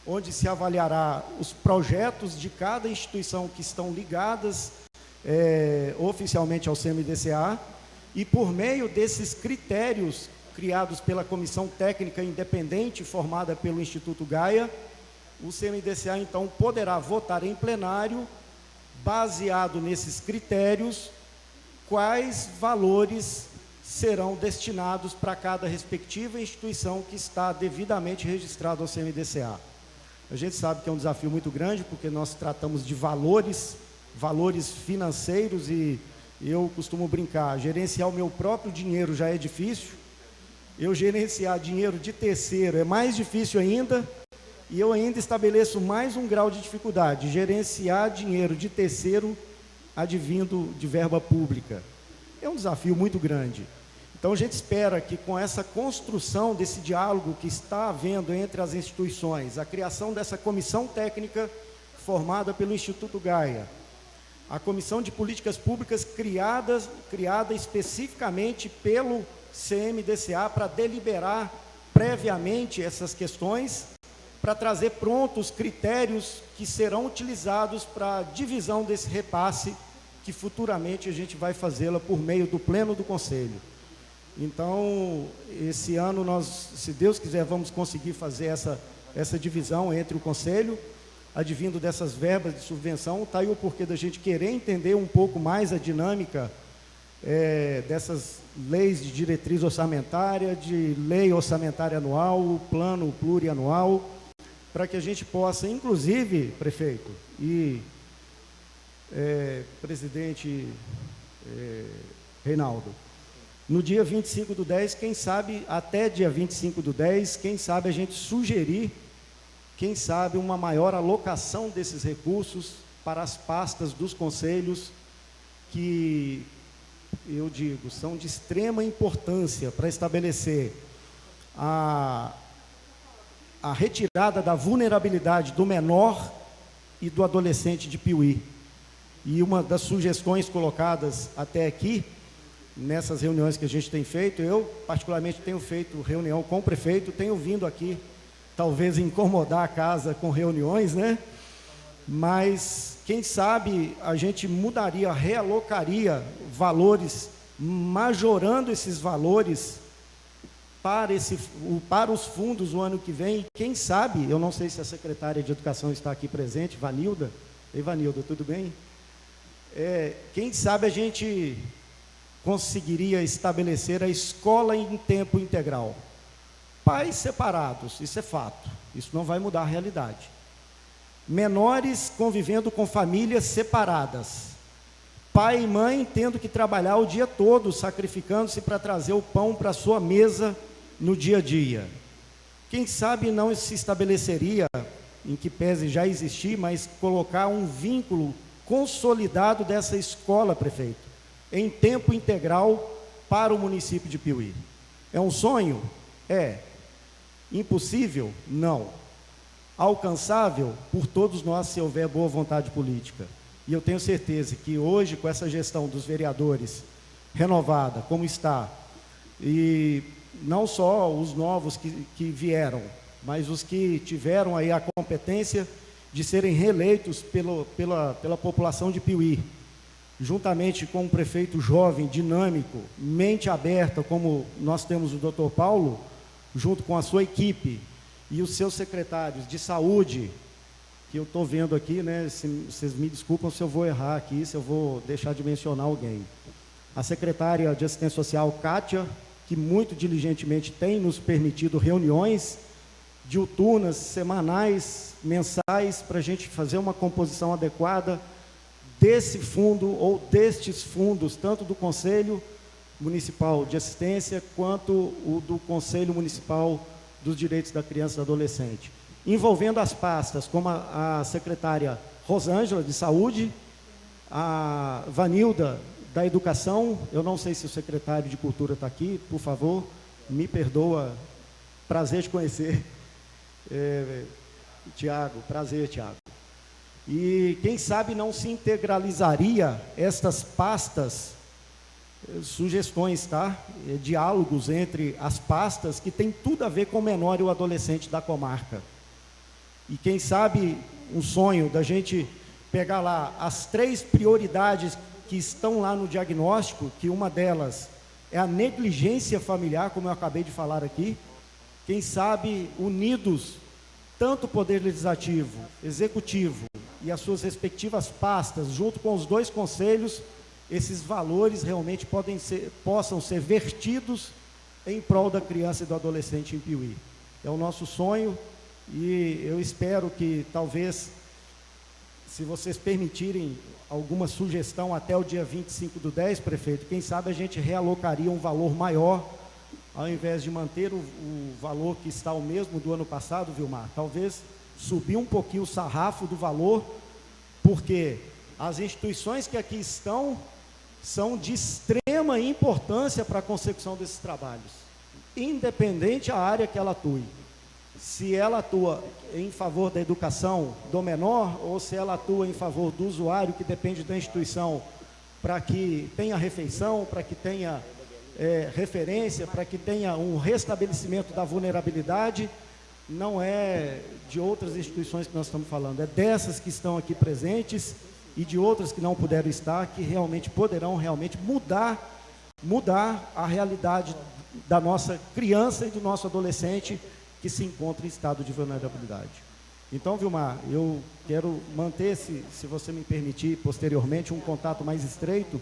onde se avaliará os projetos de cada instituição que estão ligadas oficialmente ao CMDCA, e por meio desses critérios criados pela Comissão Técnica Independente, formada pelo Instituto Gaia, o CMDCA, então, poderá votar em plenário, baseado nesses critérios, quais valores serão destinados para cada respectiva instituição que está devidamente registrada ao CMDCA. A gente sabe que é um desafio muito grande, porque nós tratamos de valores financeiros, e eu costumo brincar, gerenciar o meu próprio dinheiro já é difícil, eu gerenciar dinheiro de terceiro é mais difícil ainda, e eu ainda estabeleço mais um grau de dificuldade, gerenciar dinheiro de terceiro advindo de verba pública. É um desafio muito grande. Então, a gente espera que com essa construção desse diálogo que está havendo entre as instituições, a criação dessa comissão técnica formada pelo Instituto Gaia, a Comissão de Políticas Públicas criada especificamente pelo CMDCA para deliberar previamente essas questões, para trazer prontos critérios que serão utilizados para a divisão desse repasse, que futuramente a gente vai fazê-la por meio do Pleno do Conselho. Então, esse ano nós, se Deus quiser, vamos conseguir fazer essa divisão entre o Conselho, advindo dessas verbas de subvenção. Está aí o porquê da gente querer entender um pouco mais a dinâmica dessas leis de diretriz orçamentária, de lei orçamentária anual, o plano plurianual, para que a gente possa, inclusive, prefeito e presidente Reinaldo, no dia 25/10, quem sabe, até dia 25/10, quem sabe a gente sugerir, quem sabe, uma maior alocação desses recursos para as pastas dos conselhos, que, eu digo, são de extrema importância para estabelecer a retirada da vulnerabilidade do menor e do adolescente de Piuí. E uma das sugestões colocadas até aqui, nessas reuniões que a gente tem feito, eu particularmente tenho feito reunião com o prefeito, tenho vindo aqui, talvez incomodar a casa com reuniões, né? Mas, quem sabe, a gente mudaria, realocaria valores, majorando esses valores para os fundos o ano que vem. Quem sabe, eu não sei se a secretária de Educação está aqui presente, Vanilda. Ei, Vanilda, tudo bem? Quem sabe a gente conseguiria estabelecer a escola em tempo integral. Pais separados, isso é fato, isso não vai mudar a realidade. Menores convivendo com famílias separadas. Pai e mãe tendo que trabalhar o dia todo, sacrificando-se para trazer o pão para a sua mesa no dia a dia. Quem sabe não se estabeleceria, em que pese já existir, mas colocar um vínculo consolidado dessa escola, prefeito, em tempo integral para o município de Piuí. É um sonho? É. Impossível? Não. Alcançável? Por todos nós, se houver boa vontade política. E eu tenho certeza que hoje, com essa gestão dos vereadores renovada, como está, e não só os novos que vieram, mas os que tiveram aí a competência de serem reeleitos pela população de Piuí, juntamente com um prefeito jovem, dinâmico, mente aberta, como nós temos o Dr. Paulo, junto com a sua equipe e os seus secretários de saúde, que eu estou vendo aqui, né? Vocês me desculpam se eu vou errar aqui, se eu vou deixar de mencionar alguém. A secretária de Assistência Social, Kátia, que muito diligentemente tem nos permitido reuniões diuturnas, semanais, mensais, para a gente fazer uma composição adequada desse fundo ou destes fundos, tanto do Conselho Municipal de Assistência quanto o do Conselho Municipal dos Direitos da Criança e do Adolescente, envolvendo as pastas, como a secretária Rosângela, de Saúde, a Vanilda, da Educação. Eu não sei se o secretário de Cultura está aqui, por favor, me perdoa, prazer te conhecer. Tiago, prazer, Tiago. E quem sabe não se integralizaria estas pastas, sugestões, tá? Diálogos entre as pastas que tem tudo a ver com o menor e o adolescente da comarca. E quem sabe um sonho da gente pegar lá as 3 prioridades que estão lá no diagnóstico, que uma delas é a negligência familiar, como eu acabei de falar aqui. Quem sabe, unidos, tanto o Poder Legislativo, Executivo e as suas respectivas pastas, junto com os dois conselhos, esses valores realmente possam ser vertidos em prol da criança e do adolescente em Piuí. É o nosso sonho e eu espero que talvez, se vocês permitirem alguma sugestão até o dia 25/10, prefeito, quem sabe a gente realocaria um valor maior, ao invés de manter o valor que está o mesmo do ano passado, Vilmar, talvez subir um pouquinho o sarrafo do valor, porque as instituições que aqui estão são de extrema importância para a consecução desses trabalhos, independente da área que ela atue. Se ela atua em favor da educação do menor, ou se ela atua em favor do usuário, que depende da instituição, para que tenha refeição, para que tenha referência, para que tenha um restabelecimento da vulnerabilidade, não é de outras instituições que nós estamos falando, é dessas que estão aqui presentes e de outras que não puderam estar, que realmente poderão mudar a realidade da nossa criança e do nosso adolescente que se encontra em estado de vulnerabilidade. Então, Vilmar, eu quero manter, se você me permitir, posteriormente, um contato mais estreito,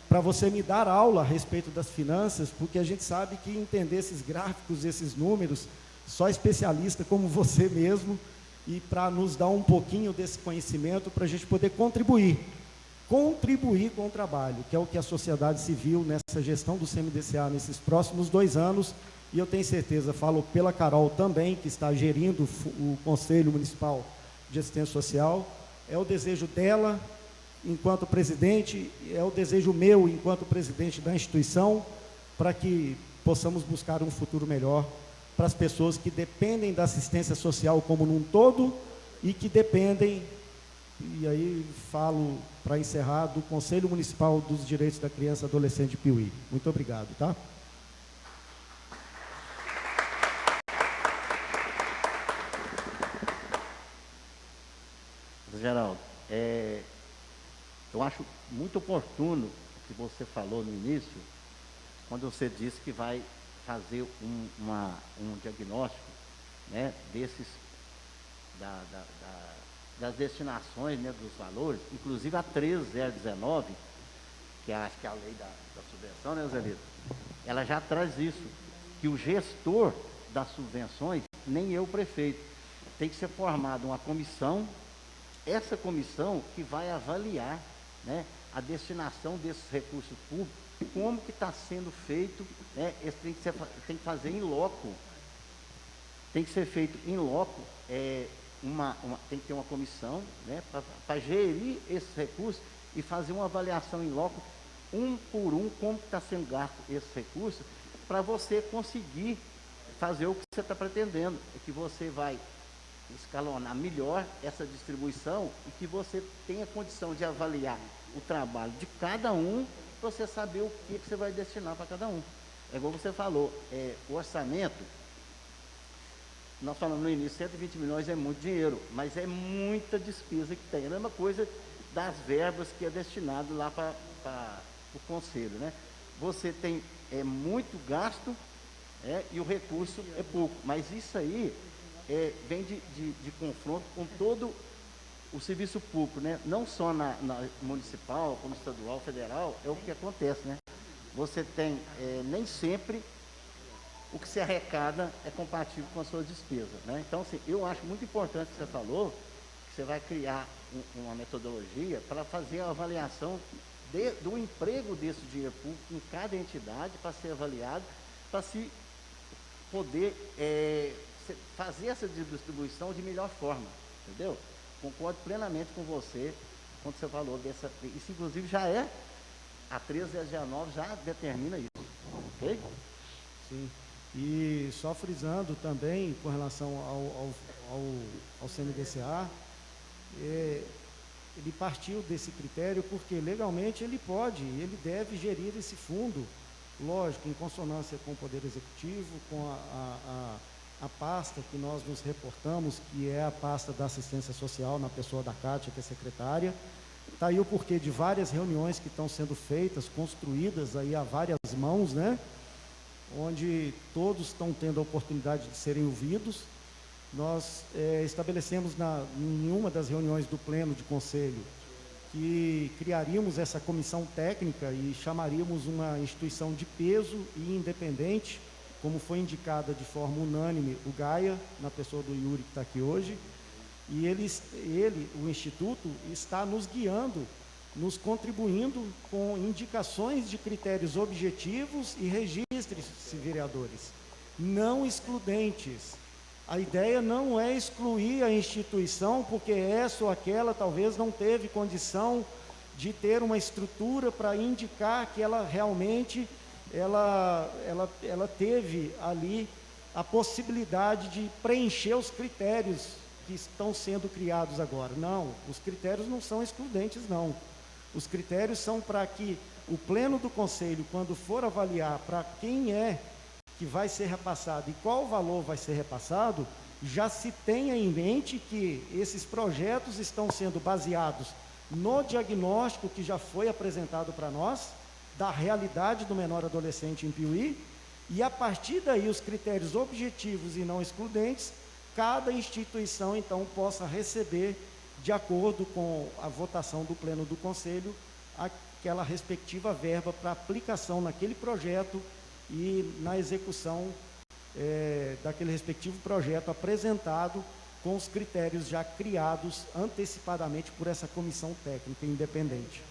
para você me dar aula a respeito das finanças, porque a gente sabe que entender esses gráficos, esses números, só especialista como você mesmo, e para nos dar um pouquinho desse conhecimento, para a gente poder contribuir com o trabalho, que é o que a sociedade civil, nessa gestão do CMDCA, nesses próximos 2 anos, e eu tenho certeza, falo pela Carol também, que está gerindo o Conselho Municipal de Assistência Social, é o desejo dela, enquanto presidente, é o desejo meu, enquanto presidente da instituição, para que possamos buscar um futuro melhor para as pessoas que dependem da assistência social como num todo e que dependem, e aí falo para encerrar, do Conselho Municipal dos Direitos da Criança e Adolescente de Piuí. Muito obrigado, tá? Geraldo, eu acho muito oportuno o que você falou no início, quando você disse que vai fazer um diagnóstico, né, das destinações, né, dos valores, inclusive a 13019, que acho que é a lei da subvenção, né, Zelito? Ela já traz isso, que o gestor das subvenções, nem eu, prefeito, tem que ser formada uma comissão, essa comissão que vai avaliar, né, a destinação desses recursos públicos, como que está sendo feito, né, tem que fazer em loco, tem que ser feito em loco, tem que ter uma comissão, né, para gerir esses recursos e fazer uma avaliação em loco, um por um, como está sendo gasto esses recursos, para você conseguir fazer o que você está pretendendo, é que você vai escalonar melhor essa distribuição e que você tenha condição de avaliar o trabalho de cada um, para você saber o que você vai destinar para cada um. É igual você falou, o orçamento, nós falamos no início, 120 milhões é muito dinheiro, mas é muita despesa que tem. É a mesma coisa das verbas que é destinado lá para o conselho, né? Você tem muito gasto e o recurso é pouco, mas isso aí vem de confronto com todo o serviço público, né? Não só na municipal, como estadual, federal, é o que acontece, né? Você tem, nem sempre o que se arrecada é compatível com as suas despesas, né? Então, assim, eu acho muito importante o que você falou, que você vai criar uma metodologia para fazer a avaliação do emprego desse dinheiro público em cada entidade, para ser avaliado, para se poder fazer essa distribuição de melhor forma, entendeu? Concordo plenamente com você quando você falou dessa. Isso, inclusive, já a 13019 já determina isso, ok? Sim. E só frisando também, com relação ao CMDCA, ele partiu desse critério porque legalmente ele deve gerir esse fundo, lógico, em consonância com o Poder Executivo, com a pasta que nós nos reportamos, que é a pasta da assistência social, na pessoa da Cátia, que é secretária, Está aí o porquê de várias reuniões que estão sendo feitas, construídas aí a várias mãos, né? Onde todos estão tendo a oportunidade de serem ouvidos. Nós estabelecemos em uma das reuniões do Pleno de Conselho que criaríamos essa comissão técnica e chamaríamos uma instituição de peso e independente, como foi indicada de forma unânime o Gaia, na pessoa do Yuri que está aqui hoje, e o Instituto, está nos guiando, nos contribuindo com indicações de critérios objetivos e registre-se, vereadores, não excludentes. A ideia não é excluir a instituição, porque essa ou aquela talvez não teve condição de ter uma estrutura para indicar que ela realmente ela teve ali a possibilidade de preencher os critérios que estão sendo criados agora. Não, os critérios não são excludentes, não. Os critérios são para que o Pleno do Conselho, quando for avaliar para quem é que vai ser repassado e qual valor vai ser repassado, já se tenha em mente que esses projetos estão sendo baseados no diagnóstico que já foi apresentado para nós, da realidade do menor adolescente em Piuí, e a partir daí os critérios objetivos e não excludentes, cada instituição então possa receber, de acordo com a votação do Pleno do Conselho, aquela respectiva verba para aplicação naquele projeto e na execução daquele respectivo projeto apresentado com os critérios já criados antecipadamente por essa comissão técnica independente.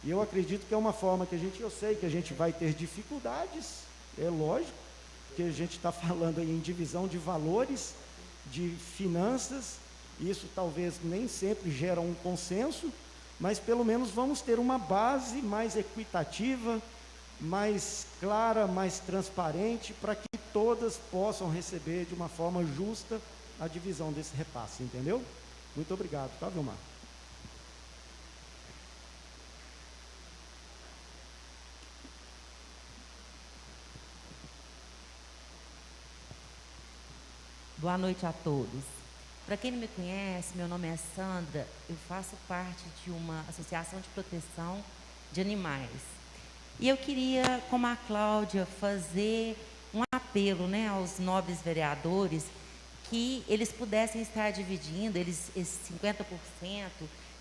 E eu acredito que é uma forma que eu sei que a gente vai ter dificuldades, é lógico, porque a gente está falando aí em divisão de valores, de finanças, isso talvez nem sempre gera um consenso, mas pelo menos vamos ter uma base mais equitativa, mais clara, mais transparente, para que todas possam receber de uma forma justa a divisão desse repasse, entendeu? Muito obrigado, tá, Vilmar? Boa noite a todos. Para quem não me conhece, meu nome é Sandra, eu faço parte de uma associação de proteção de animais. E eu queria, como a Cláudia, fazer um apelo, né, aos nobres vereadores, que eles pudessem estar dividindo esses 50%,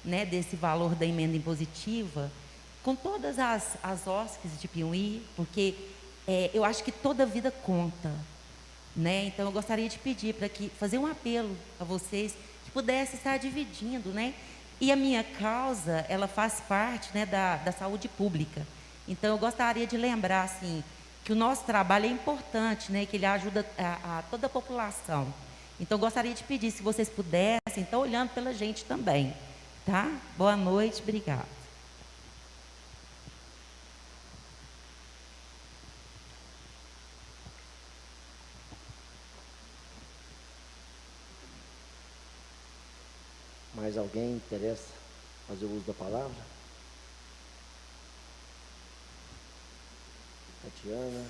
né, desse valor da emenda impositiva com todas as OSCs de Piuí, porque eu acho que toda vida conta, né? Então eu gostaria de pedir fazer um apelo a vocês que pudessem estar dividindo, né? E a minha causa, ela faz parte, né, da saúde pública. Então eu gostaria de lembrar assim que o nosso trabalho é importante, né? Que ele ajuda a toda a população. Então eu gostaria de pedir, se vocês pudessem, estar olhando pela gente também, tá? Boa noite, obrigada. Mais alguém interessa fazer o uso da palavra? Tatiana.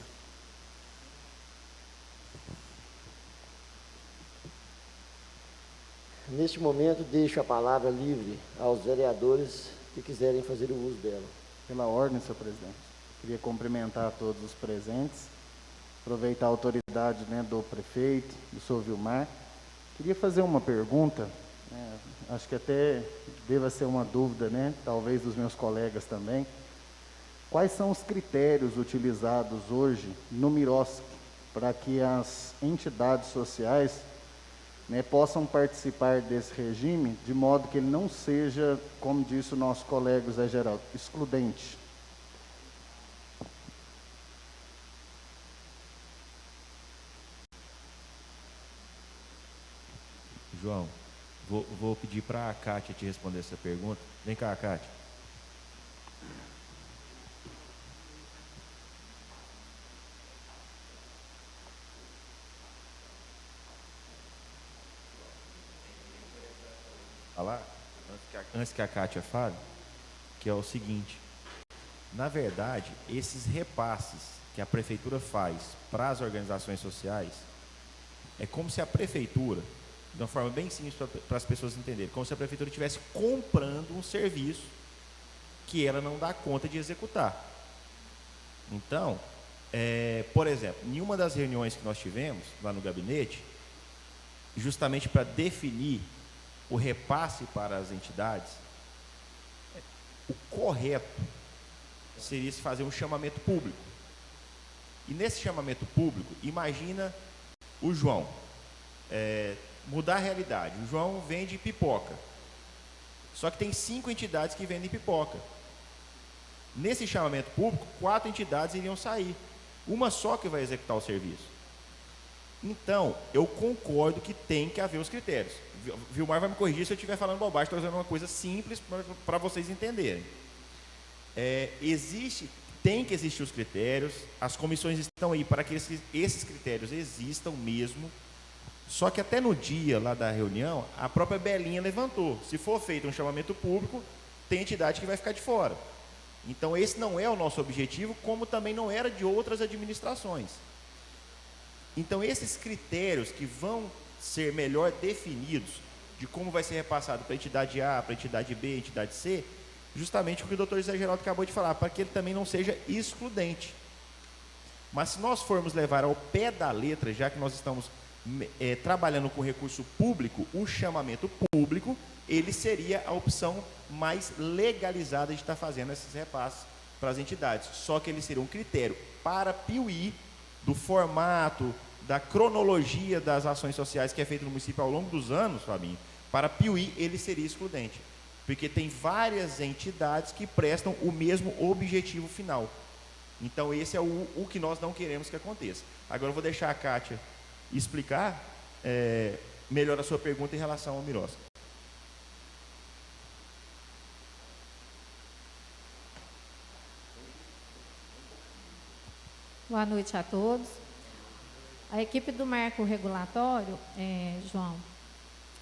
Neste momento, deixo a palavra livre aos vereadores que quiserem fazer o uso dela. Pela ordem, senhor presidente. Queria cumprimentar todos os presentes, aproveitar a autoridade, né, do prefeito, do senhor Vilmar. Queria fazer uma pergunta, acho que até deva ser uma dúvida, né, talvez dos meus colegas também. Quais são os critérios utilizados hoje no MIROSC para que as entidades sociais, né, possam participar desse regime, de modo que ele não seja, como disse o nosso colega Zé Geraldo, excludente? João, vou pedir para a Kátia te responder essa pergunta. Vem cá, Kátia. Falar, antes que a Kátia fale, que é o seguinte: na verdade, esses repasses que a prefeitura faz para as organizações sociais, é como se a prefeitura, de uma forma bem simples para as pessoas entenderem, como se a prefeitura estivesse comprando um serviço que ela não dá conta de executar. Então, por exemplo, em uma das reuniões que nós tivemos lá no gabinete, justamente para definir o repasse para as entidades, o correto seria se fazer um chamamento público. E nesse chamamento público, imagina o João, mudar a realidade. O João vende pipoca, só que tem 5 entidades que vendem pipoca. Nesse chamamento público, 4 entidades iriam sair, uma só que vai executar o serviço. Então, eu concordo que tem que haver os critérios. Vilmar vai me corrigir se eu estiver falando bobagem, estou fazendo uma coisa simples para vocês entenderem. Tem que existir os critérios, as comissões estão aí para que esses critérios existam mesmo, só que até no dia lá da reunião, a própria Belinha levantou, se for feito um chamamento público, tem entidade que vai ficar de fora. Então esse não é o nosso objetivo, como também não era de outras administrações. Então esses critérios que vão ser melhor definidos, de como vai ser repassado para a entidade A, para a entidade B, entidade C, justamente o que o doutor José Geraldo acabou de falar, para que ele também não seja excludente. Mas se nós formos levar ao pé da letra, já que nós estamos trabalhando com recurso público, o chamamento público, ele seria a opção mais legalizada de estar fazendo esses repasses para as entidades. Só que ele seria um critério para Piuí, do formato, da cronologia das ações sociais que é feita no município ao longo dos anos, Fabinho, para Piuí ele seria excludente. Porque tem várias entidades que prestam o mesmo objetivo final. Então esse é o que nós não queremos que aconteça. Agora eu vou deixar a Kátia explicar melhor a sua pergunta em relação ao Mirós. Boa noite a todos. A equipe do marco regulatório, João,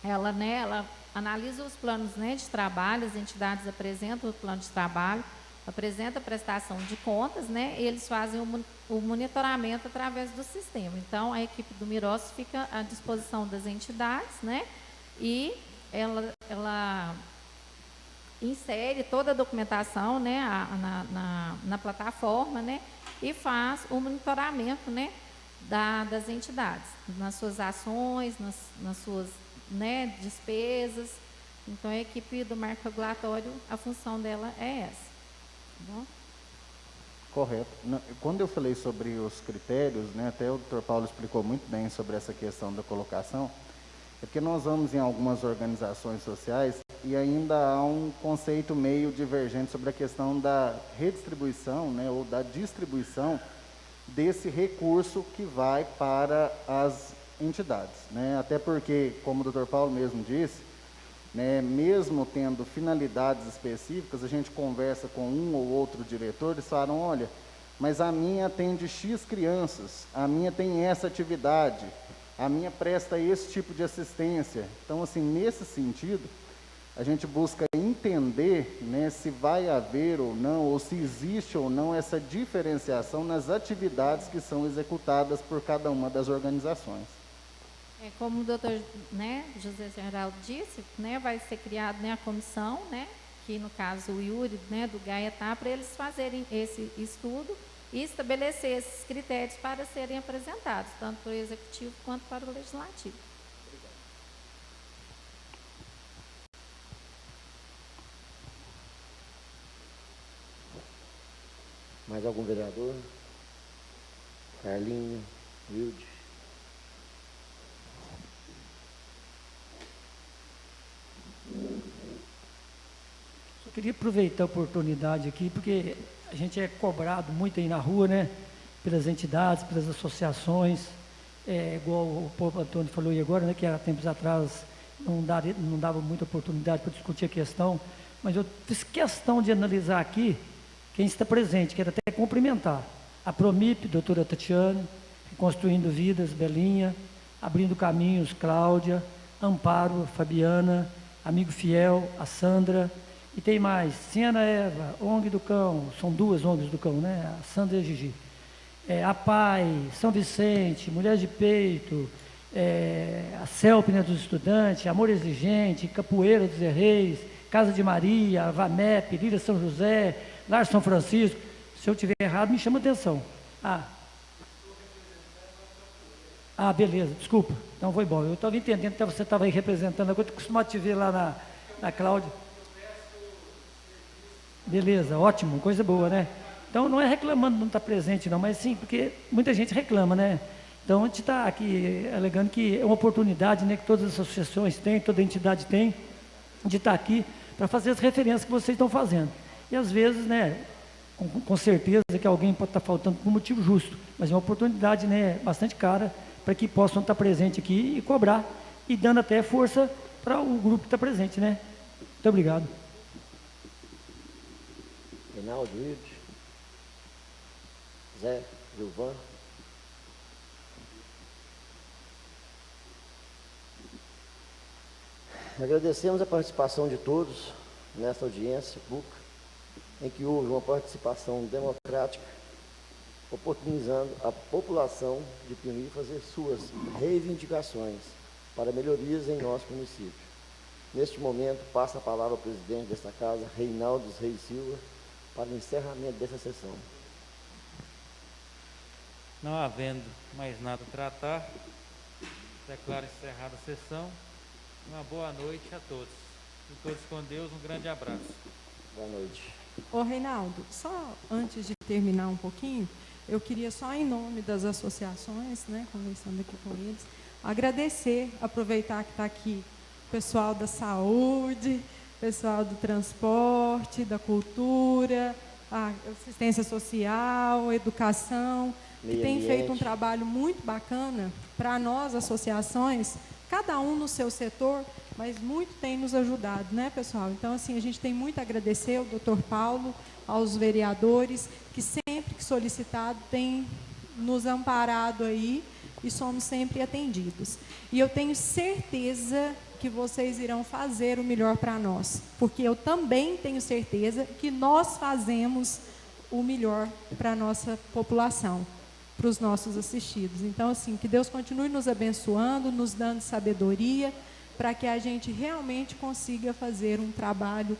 ela analisa os planos, né, de trabalho, as entidades apresentam o plano de trabalho, apresenta a prestação de contas, né, e eles fazem o monitoramento através do sistema. Então, a equipe do Mirós fica à disposição das entidades, né, e ela insere toda a documentação, né, na plataforma, né, e faz o monitoramento, né, das entidades, nas suas ações, nas suas, né, despesas. Então, a equipe do marco regulatório, a função dela é essa. Tá bom? Correto. Quando eu falei sobre os critérios, né, até o Dr. Paulo explicou muito bem sobre essa questão da colocação, é porque nós vamos em algumas organizações sociais e ainda há um conceito meio divergente sobre a questão da redistribuição, né, ou da distribuição desse recurso que vai para as entidades, né? Até porque, como o Dr. Paulo mesmo disse, né, mesmo tendo finalidades específicas, a gente conversa com um ou outro diretor, eles falam, olha, mas a minha atende X crianças, a minha tem essa atividade, a minha presta esse tipo de assistência. Então, assim, nesse sentido, a gente busca entender, né, se vai haver ou não, ou se existe ou não essa diferenciação nas atividades que são executadas por cada uma das organizações. Como o doutor, né, José Geraldo disse, né, vai ser criada, né, a comissão, né, que no caso o Yuri, né, do Gaietá, para eles fazerem esse estudo e estabelecer esses critérios para serem apresentados, tanto para o Executivo quanto para o Legislativo. Mais algum vereador? Carlinho, Wilde. Eu queria aproveitar a oportunidade aqui, porque a gente é cobrado muito aí na rua, né? Pelas entidades, pelas associações, igual o próprio Antônio falou aí agora, né? Que há tempos atrás não dava muita oportunidade para discutir a questão, mas eu fiz questão de analisar aqui quem está presente, quero até cumprimentar a Promip, doutora Tatiane, Reconstruindo Vidas, Belinha, Abrindo Caminhos, Cláudia, Amparo, Fabiana, Amigo Fiel, a Sandra, e tem mais, Siena Eva, ONG do Cão, são 2 ONGs do Cão, né? A Sandra e a Gigi. A PAI, São Vicente, Mulheres de Peito, a CELP, né, dos estudantes, Amor Exigente, Capoeira dos Reis, Casa de Maria, Vamep, Líria São José, Lar São Francisco. Se eu estiver errado, me chama atenção. Beleza, desculpa. Então foi bom. Eu estava entendendo que você estava aí representando, eu costumo te ver lá na Cláudia. Beleza, ótimo, coisa boa, né? Então não é reclamando de não estar presente, não, mas sim, porque muita gente reclama, né? Então a gente está aqui alegando que é uma oportunidade, né, que todas as associações têm, toda entidade tem, de estar aqui para fazer as referências que vocês estão fazendo. E às vezes, né, com certeza que alguém pode estar faltando por motivo justo, mas é uma oportunidade, né, bastante cara para que possam estar presentes aqui e cobrar e dando até força para o grupo que está presente, né? Muito obrigado. Reinaldo, Wilde, Zé, Gilvan. Agradecemos a participação de todos nesta audiência pública, em que houve uma participação democrática, oportunizando a população de Piumhi fazer suas reivindicações para melhorias em nosso município. Neste momento, passa a palavra ao presidente desta casa, Reinaldo dos Reis Silva, para o encerramento dessa sessão. Não havendo mais nada a tratar, declaro encerrada a sessão. Uma boa noite a todos. E todos com Deus, um grande abraço. Boa noite. Ô Reinaldo, só antes de terminar um pouquinho, eu queria só em nome das associações, né, conversando aqui com eles, agradecer, aproveitar que está aqui o pessoal da saúde, pessoal do transporte, da cultura, a assistência social, educação, que tem feito um trabalho muito bacana para nós, associações, cada um no seu setor, mas muito tem nos ajudado, né, pessoal? Então, assim, a gente tem muito a agradecer ao Dr. Paulo, aos vereadores, que sempre que solicitado tem nos amparado aí e somos sempre atendidos. E eu tenho certeza que vocês irão fazer o melhor para nós, porque eu também tenho certeza que nós fazemos o melhor para a nossa população, para os nossos assistidos. Então, assim, que Deus continue nos abençoando, nos dando sabedoria, para que a gente realmente consiga fazer um trabalho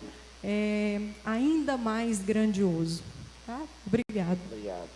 ainda mais grandioso. Tá? Obrigada. Obrigado.